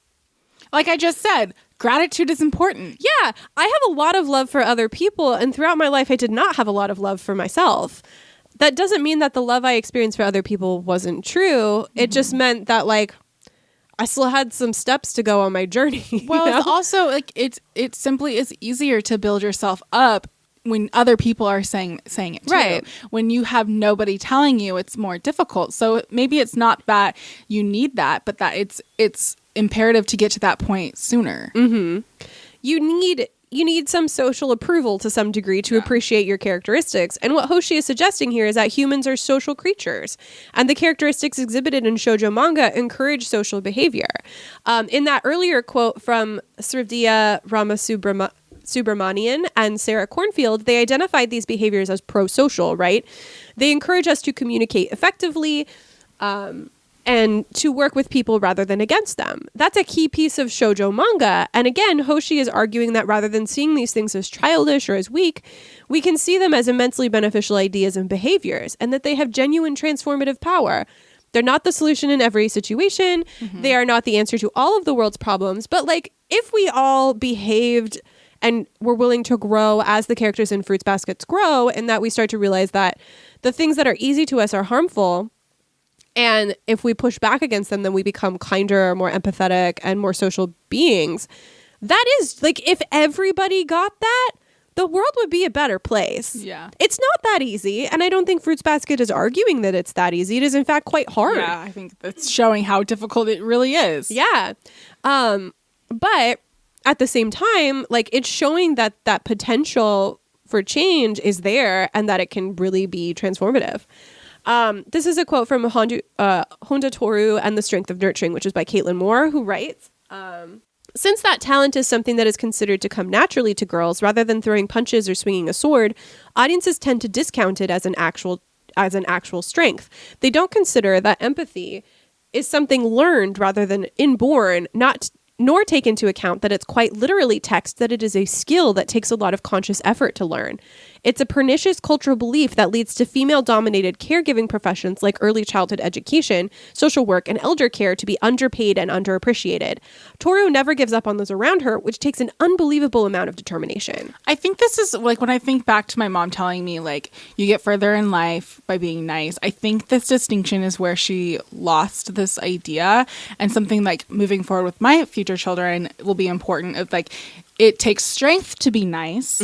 I just said, gratitude is important. Yeah, I have a lot of love for other people, and throughout my life I did not have a lot of love for myself. That doesn't mean that the love I experienced for other people wasn't true. It just meant that like I still had some steps to go on my journey. Well, it's also like it simply is easier to build yourself up when other people are saying it too. Right. When you have nobody telling you, it's more difficult. So maybe it's not that you need that, but that it's imperative to get to that point sooner. You need some social approval to some degree to appreciate your characteristics. And what Hoshi is suggesting here is that humans are social creatures, and the characteristics exhibited in shoujo manga encourage social behavior. In that earlier quote from Srividya Ramasubramanian and Sarah Kornfield, they identified these behaviors as prosocial, right? They encourage us to communicate effectively, and to work with people rather than against them. That's a key piece of shoujo manga. And again, Hoshi is arguing that rather than seeing these things as childish or as weak, we can see them as immensely beneficial ideas and behaviors, and that they have genuine transformative power. They're not the solution in every situation. They are not the answer to all of the world's problems. But like, if we all behaved and were willing to grow as the characters in Fruits Baskets grow, and that we start to realize that the things that are easy to us are harmful, and if we push back against them, then we become kinder, more empathetic, and more social beings. That is, like, if everybody got that, the world would be a better place. Yeah. It's not that easy, and I don't think Fruits Basket is arguing that it's that easy. It is, in fact, quite hard. Yeah, I think that's showing how difficult it really is. Yeah. But at the same time, like, it's showing that that potential for change is there and that it can really be transformative. This is a quote from Honda Toru and the Strength of Nurturing, which is by Caitlin Moore, who writes, since that talent is something that is considered to come naturally to girls rather than throwing punches or swinging a sword, audiences tend to discount it as an actual strength. They don't consider that empathy is something learned rather than inborn, nor take into account that it's quite literally text that it is a skill that takes a lot of conscious effort to learn. It's a pernicious cultural belief that leads to female-dominated caregiving professions like early childhood education, social work, and elder care to be underpaid and underappreciated. Toru never gives up on those around her, which takes an unbelievable amount of determination. I think this is, like, when I think back to my mom telling me, like, you get further in life by being nice, I think this distinction is where she lost this idea, and something, like, moving forward with my future children will be important. Of, like, it takes strength to be nice,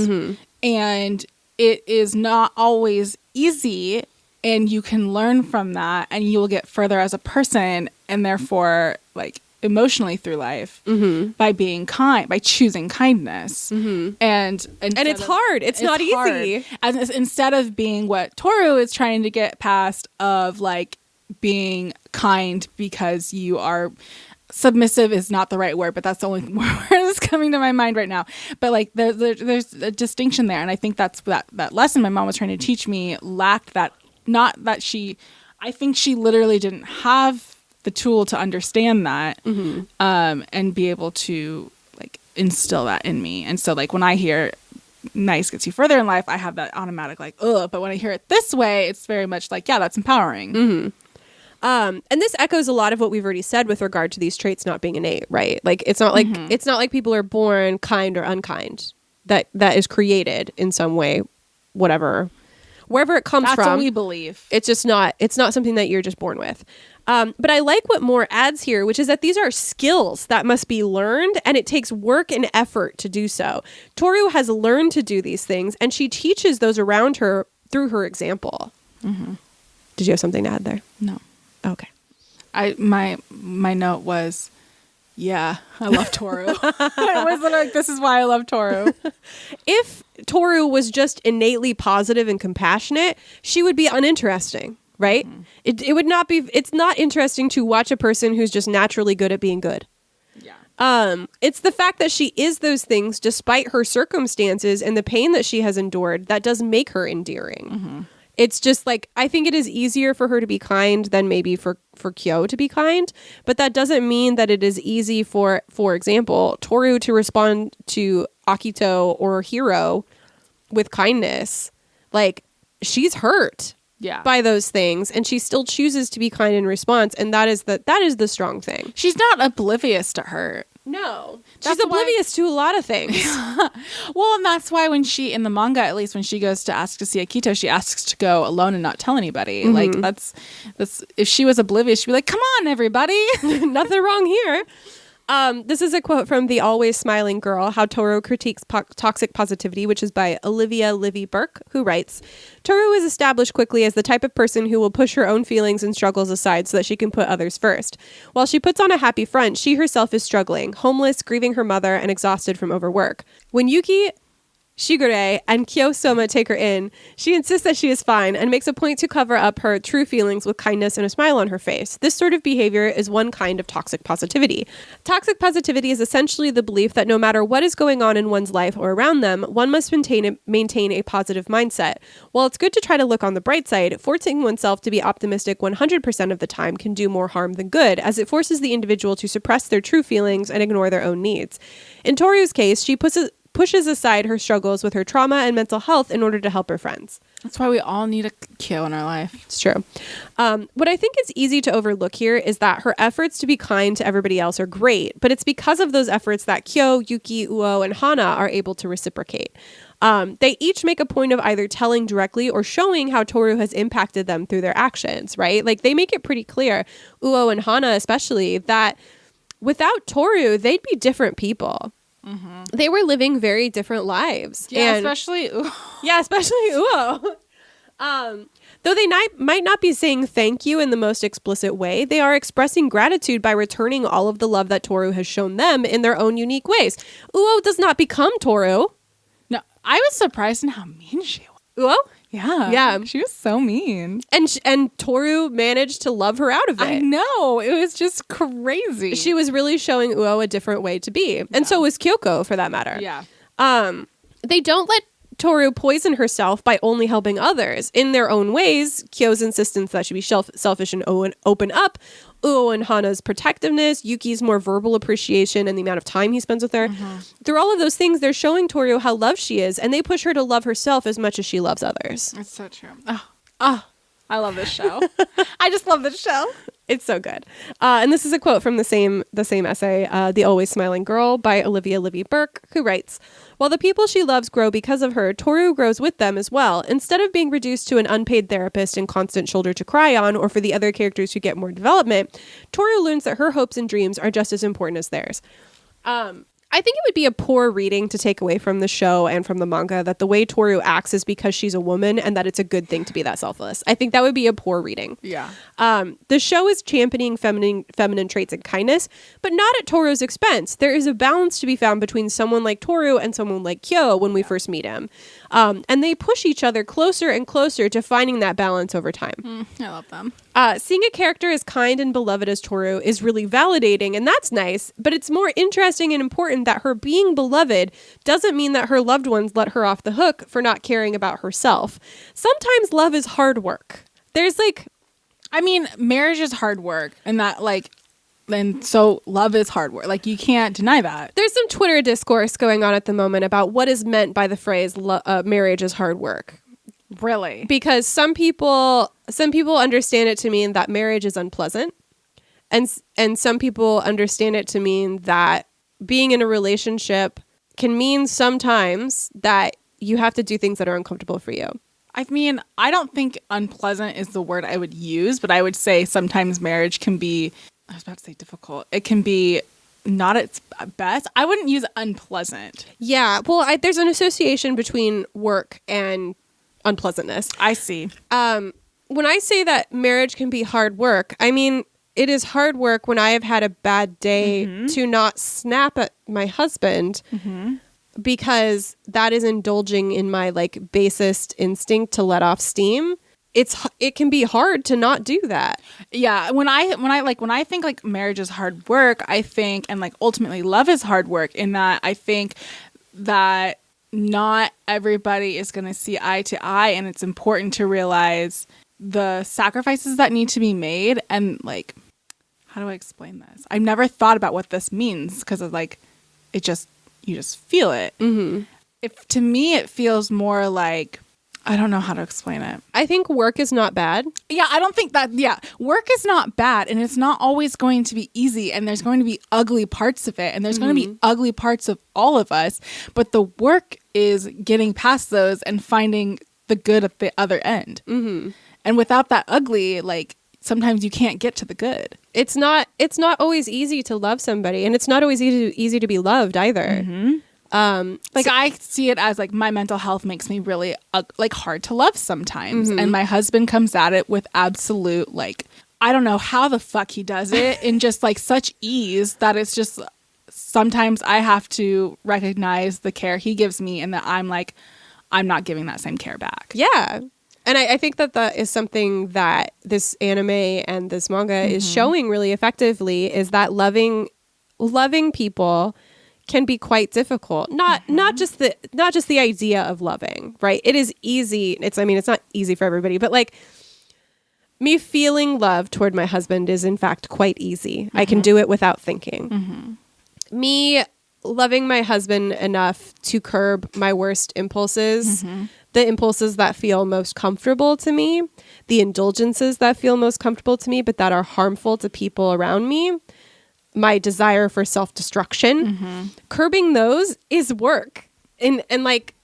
and it is not always easy, and you can learn from that, and you will get further as a person, and therefore, like, emotionally through life by being kind, by choosing kindness. And it's hard. It's not easy. As instead of being what Toru is trying to get past, of, like, being kind because you are submissive is not the right word, but that's the only word that's coming to my mind right now. But, like, there's a distinction there, and I think that's that lesson my mom was trying to teach me lacked that. Not that I think she literally didn't have the tool to understand that, and be able to, like, instill that in me. And so, like, when I hear nice gets you further in life, I have that automatic, like, ugh. But when I hear it this way, it's very much like, yeah, that's empowering. And this echoes a lot of what we've already said with regard to these traits not being innate, right? Like, it's not like people are born kind or unkind. That is created in some way, wherever it comes from. That's what we believe. It's just not. It's not something that you're just born with. But I like what Moore adds here, which is that these are skills that must be learned, and it takes work and effort to do so. Toru has learned to do these things, and she teaches those around her through her example. Did you have something to add there? No. Okay. My note was, yeah, I love Toru. I was like, this is why I love Toru. If Toru was just innately positive and compassionate, she would be uninteresting, right? It would not be. It's not interesting to watch a person who's just naturally good at being good. Yeah. It's the fact that she is those things despite her circumstances and the pain that she has endured that does make her endearing. It's just, like, I think it is easier for her to be kind than maybe for Kyo to be kind, but that doesn't mean that it is easy for example, Toru to respond to Akito or Hiro with kindness. Like, she's hurt by those things, and she still chooses to be kind in response, and that is the strong thing. She's not oblivious to hurt. No. She's oblivious to a lot of things. Well, and that's why when she, in the manga, at least when she goes to ask to see Akito, she asks to go alone and not tell anybody. Like, that's if she was oblivious, she'd be like, come on, everybody. Nothing wrong here. This is a quote from The Always Smiling Girl, How Toru Critiques Toxic Positivity, which is by Olivia Livy Burke, who writes, Toru is established quickly as the type of person who will push her own feelings and struggles aside so that she can put others first. While she puts on a happy front, she herself is struggling, homeless, grieving her mother, and exhausted from overwork. When Yuki Shigure and Kyo-soma take her in, she insists that she is fine and makes a point to cover up her true feelings with kindness and a smile on her face. This sort of behavior is one kind of toxic positivity. Toxic positivity is essentially the belief that no matter what is going on in one's life or around them, one must maintain a positive mindset. While it's good to try to look on the bright side, forcing oneself to be optimistic 100% of the time can do more harm than good, as it forces the individual to suppress their true feelings and ignore their own needs. In Toru's case, she pushes aside her struggles with her trauma and mental health in order to help her friends. That's why we all need a Kyo in our life. It's true. What I think is easy to overlook here is that her efforts to be kind to everybody else are great, but it's because of those efforts that Kyo, Yuki, Uo, and Hana are able to reciprocate. They each make a point of either telling directly or showing how Toru has impacted them through their actions, right? Like, they make it pretty clear, Uo and Hana especially, that without Toru, they'd be different people. Mm-hmm. They were living very different lives. Yeah, especially Uo. Yeah, especially Uo. Though they might not be saying thank you in the most explicit way, they are expressing gratitude by returning all of the love that Toru has shown them in their own unique ways. Uo does not become Toru. No, I was surprised in how mean she was. Uo? Yeah. She was so mean. And Toru managed to love her out of it. I know. It was just crazy. She was really showing Uo a different way to be. And so was Kyoko, for that matter. Yeah. They don't let Toru poison herself by only helping others. In their own ways, Kyo's insistence that she be selfish and open up, Uo and Hana's protectiveness, Yuki's more verbal appreciation and the amount of time he spends with her. Mm-hmm. Through all of those things, they're showing Toru how loved she is, and they push her to love herself as much as she loves others. It's so true. I love this show. I just love this show. It's so good. And this is a quote from the same essay, The Always Smiling Girl by Olivia Livy Burke, who writes, "While the people she loves grow because of her, Toru grows with them as well. Instead of being reduced to an unpaid therapist and constant shoulder to cry on, or for the other characters who get more development, Toru learns that her hopes and dreams are just as important as theirs." I think it would be a poor reading to take away from the show and from the manga that the way Toru acts is because she's a woman and that it's a good thing to be that selfless. I think that would be a poor reading. Yeah. The show is championing feminine traits and kindness, but not at Toru's expense. There is a balance to be found between someone like Toru and someone like Kyo when we first meet him. And they push each other closer and closer to finding that balance over time. I love them. Seeing a character as kind and beloved as Toru is really validating, and that's nice, but it's more interesting and important that her being beloved doesn't mean that her loved ones let her off the hook for not caring about herself. Sometimes love is hard work. Marriage is hard work, and so love is hard work. Like, you can't deny that. There's some Twitter discourse going on at the moment about what is meant by the phrase marriage is hard work. Really? Because some people understand it to mean that marriage is unpleasant, and some people understand it to mean that being in a relationship can mean sometimes that you have to do things that are uncomfortable for you. I don't think unpleasant is the word I would use, but I would say sometimes marriage can be, I was about to say difficult. It can be not its best. I wouldn't use unpleasant. Yeah. Well, there's an association between work and unpleasantness. I see. When I say that marriage can be hard work, I mean, it is hard work when I have had a bad day to not snap at my husband because that is indulging in my basest instinct to let off steam. It can be hard to not do that. Yeah, when I think marriage is hard work, I think and ultimately love is hard work, in that I think that not everybody is going to see eye to eye, and it's important to realize the sacrifices that need to be made. And how do I explain this? I've never thought about what this means because of you just feel it. Mm-hmm. To me, it feels more like, I don't know how to explain it. I think work is not bad. Yeah, I don't think that, work is not bad, and it's not always going to be easy, and there's going to be ugly parts of it, and there's going to be ugly parts of all of us, but the work is getting past those and finding the good at the other end. Mm-hmm. And without that ugly, sometimes you can't get to the good. It's not always easy to love somebody, and it's not always easy to be loved either. Mm-hmm. I see it as my mental health makes me really hard to love sometimes. And my husband comes at it with absolute I don't know how the fuck he does it in just such ease that it's just sometimes I have to recognize the care he gives me and that I'm like, I'm not giving that same care back. Yeah. And I think that is something that this anime and this manga is showing really effectively, is that loving people can be quite difficult. Not just the idea of loving, right? It is easy. It's not easy for everybody, but like me feeling love toward my husband is in fact quite easy. I can do it without thinking. Me loving my husband enough to curb my worst impulses, the impulses that feel most comfortable to me, the indulgences that feel most comfortable to me, but that are harmful to people around me, my desire for self-destruction, curbing those is work. And like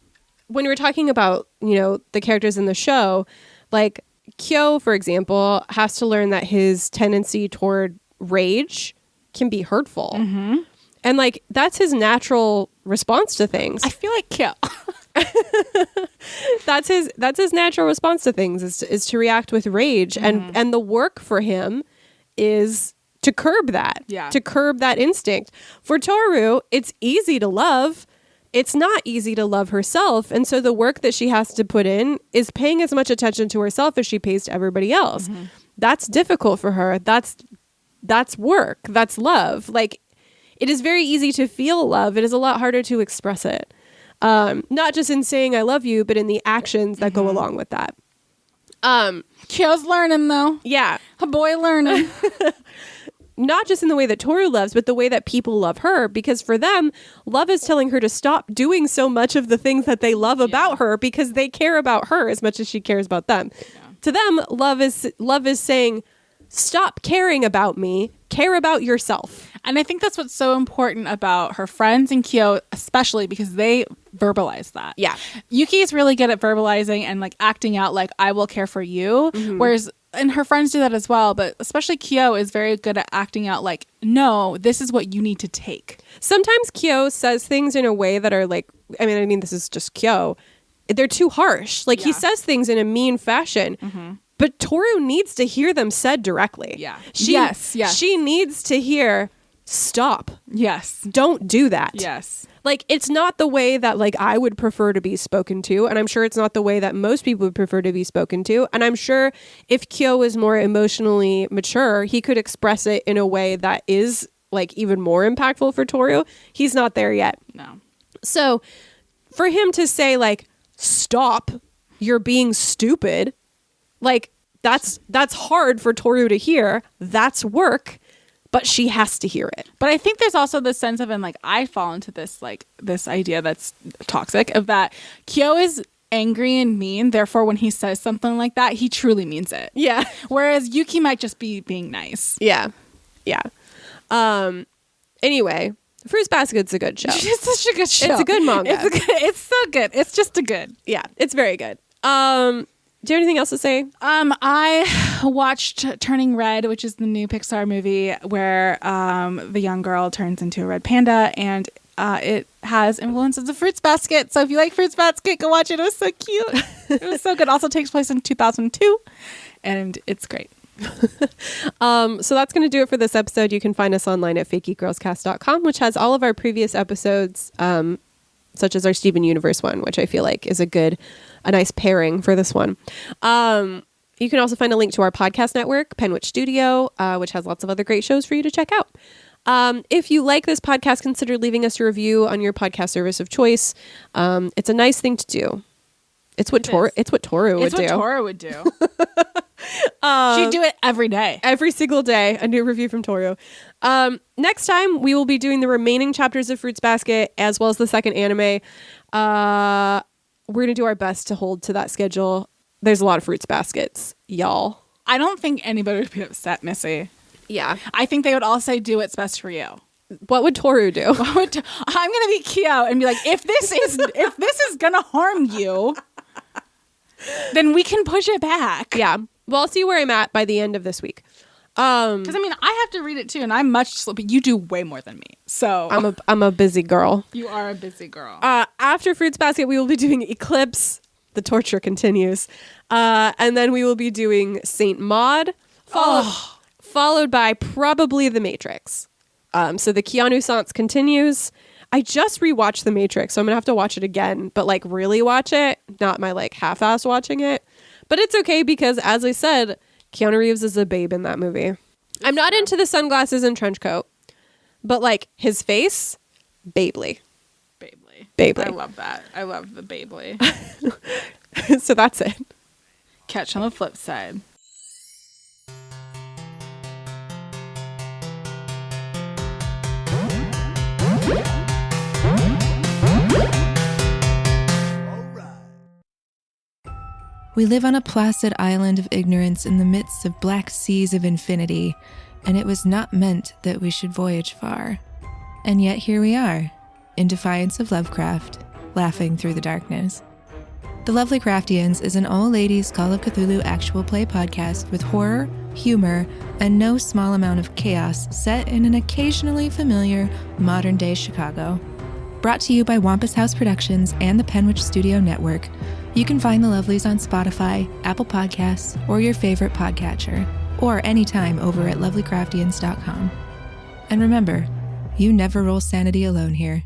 when we were talking about, the characters in the show, like Kyo, for example, has to learn that his tendency toward rage can be hurtful. And like that's his natural response to things. I feel like Kyo. That's his natural response to things is to react with rage. And the work for him is to curb that. Yeah. To curb that instinct. For Toru, it's easy to love. It's not easy to love herself. And so the work that she has to put in is paying as much attention to herself as she pays to everybody else. That's difficult for her. That's work. That's love. Like, it is very easy to feel love. It is a lot harder to express it. Not just in saying I love you, but in the actions that go along with that. Kyo's learning though. Yeah. A boy learning. Not just in the way that Toru loves, but the way that people love her, because for them, love is telling her to stop doing so much of the things that they love about her because they care about her as much as she cares about them. Yeah. To them, love is saying, stop caring about me, care about yourself. And I think that's what's so important about her friends and Kyo, especially because they verbalize that. Yeah. Yuki is really good at verbalizing and like acting out like I will care for you. Whereas, and her friends do that as well, but especially Kyo is very good at acting out like, no, this is what you need to take. Sometimes Kyo says things in a way that are like, I mean, this is just Kyo. They're too harsh. Like he says things in a mean fashion. But Toru needs to hear them said directly. Yeah. She needs to hear, stop. Yes. Don't do that. Yes. Like, it's not the way that, like, I would prefer to be spoken to. And I'm sure it's not the way that most people would prefer to be spoken to. And I'm sure if Kyo was more emotionally mature, he could express it in a way that is, like, even more impactful for Toru. He's not there yet. No. So, for him to say, like, stop, you're being stupid, like, that's hard for Toru to hear. That's work. But she has to hear it. But I think there's also this sense of, and like I fall into this like this idea that's toxic of that Kyo is angry and mean. Therefore, when he says something like that, he truly means it. Yeah. Whereas Yuki might just be being nice. Yeah. Yeah. Anyway, Fruits Basket's a good show. It's such a good show. It's a good manga. It's so good. It's just a good. Yeah. It's very good. Do you have anything else to say? I watched Turning Red, which is the new Pixar movie where the young girl turns into a red panda, and it has influences of Fruits Basket. So if you like Fruits Basket, go watch it. It was so cute. It was so good. Also takes place in 2002, and it's great. So that's going to do it for this episode. You can find us online at fakegeekgirlscast.com, which has all of our previous episodes, such as our Steven Universe one, which I feel like is a nice pairing for this one. You can also find a link to our podcast network, Penwitch Studio, which has lots of other great shows for you to check out. If you like this podcast, consider leaving us a review on your podcast service of choice. It's a nice thing to do. It's what Toru would do. It's what Toru would do. She'd do it every day. Every single day, a new review from Toru. Next time, we will be doing the remaining chapters of Fruits Basket, as well as the second anime. We're going to do our best to hold to that schedule. There's a lot of Fruits Baskets, y'all. I don't think anybody would be upset, Missy. Yeah. I think they would all say, do what's best for you. What would Toru do? I'm going to be Kyo and be like, if this is going to harm you, then we can push it back. Yeah. Well, I'll see where I'm at by the end of this week. Because I mean, I have to read it too, and I'm much slow, but you do way more than me. So I'm a busy girl. You are a busy girl. After Fruits Basket, we will be doing Eclipse. The torture continues, and then we will be doing Saint Maud, followed by probably The Matrix. So the Keanu-sance continues. I just rewatched The Matrix, so I'm going to have to watch it again, but like really watch it, not my like half-ass watching it. But it's okay because, as I said, Keanu Reeves is a babe in that movie. I'm not into the sunglasses and trench coat, but like his face, babely. I love that. I love the babely. So that's it. Catch on the flip side. We live on a placid island of ignorance in the midst of black seas of infinity, and it was not meant that we should voyage far. And yet here we are, in defiance of Lovecraft, laughing through the darkness. The Lovely Craftians is an all-ladies Call of Cthulhu actual play podcast with horror, humor, and no small amount of chaos set in an occasionally familiar modern-day Chicago. Brought to you by Wampus House Productions and the Penwich Studio Network, you can find The Lovelies on Spotify, Apple Podcasts, or your favorite podcatcher, or anytime over at lovelycraftians.com. And remember, you never roll sanity alone here.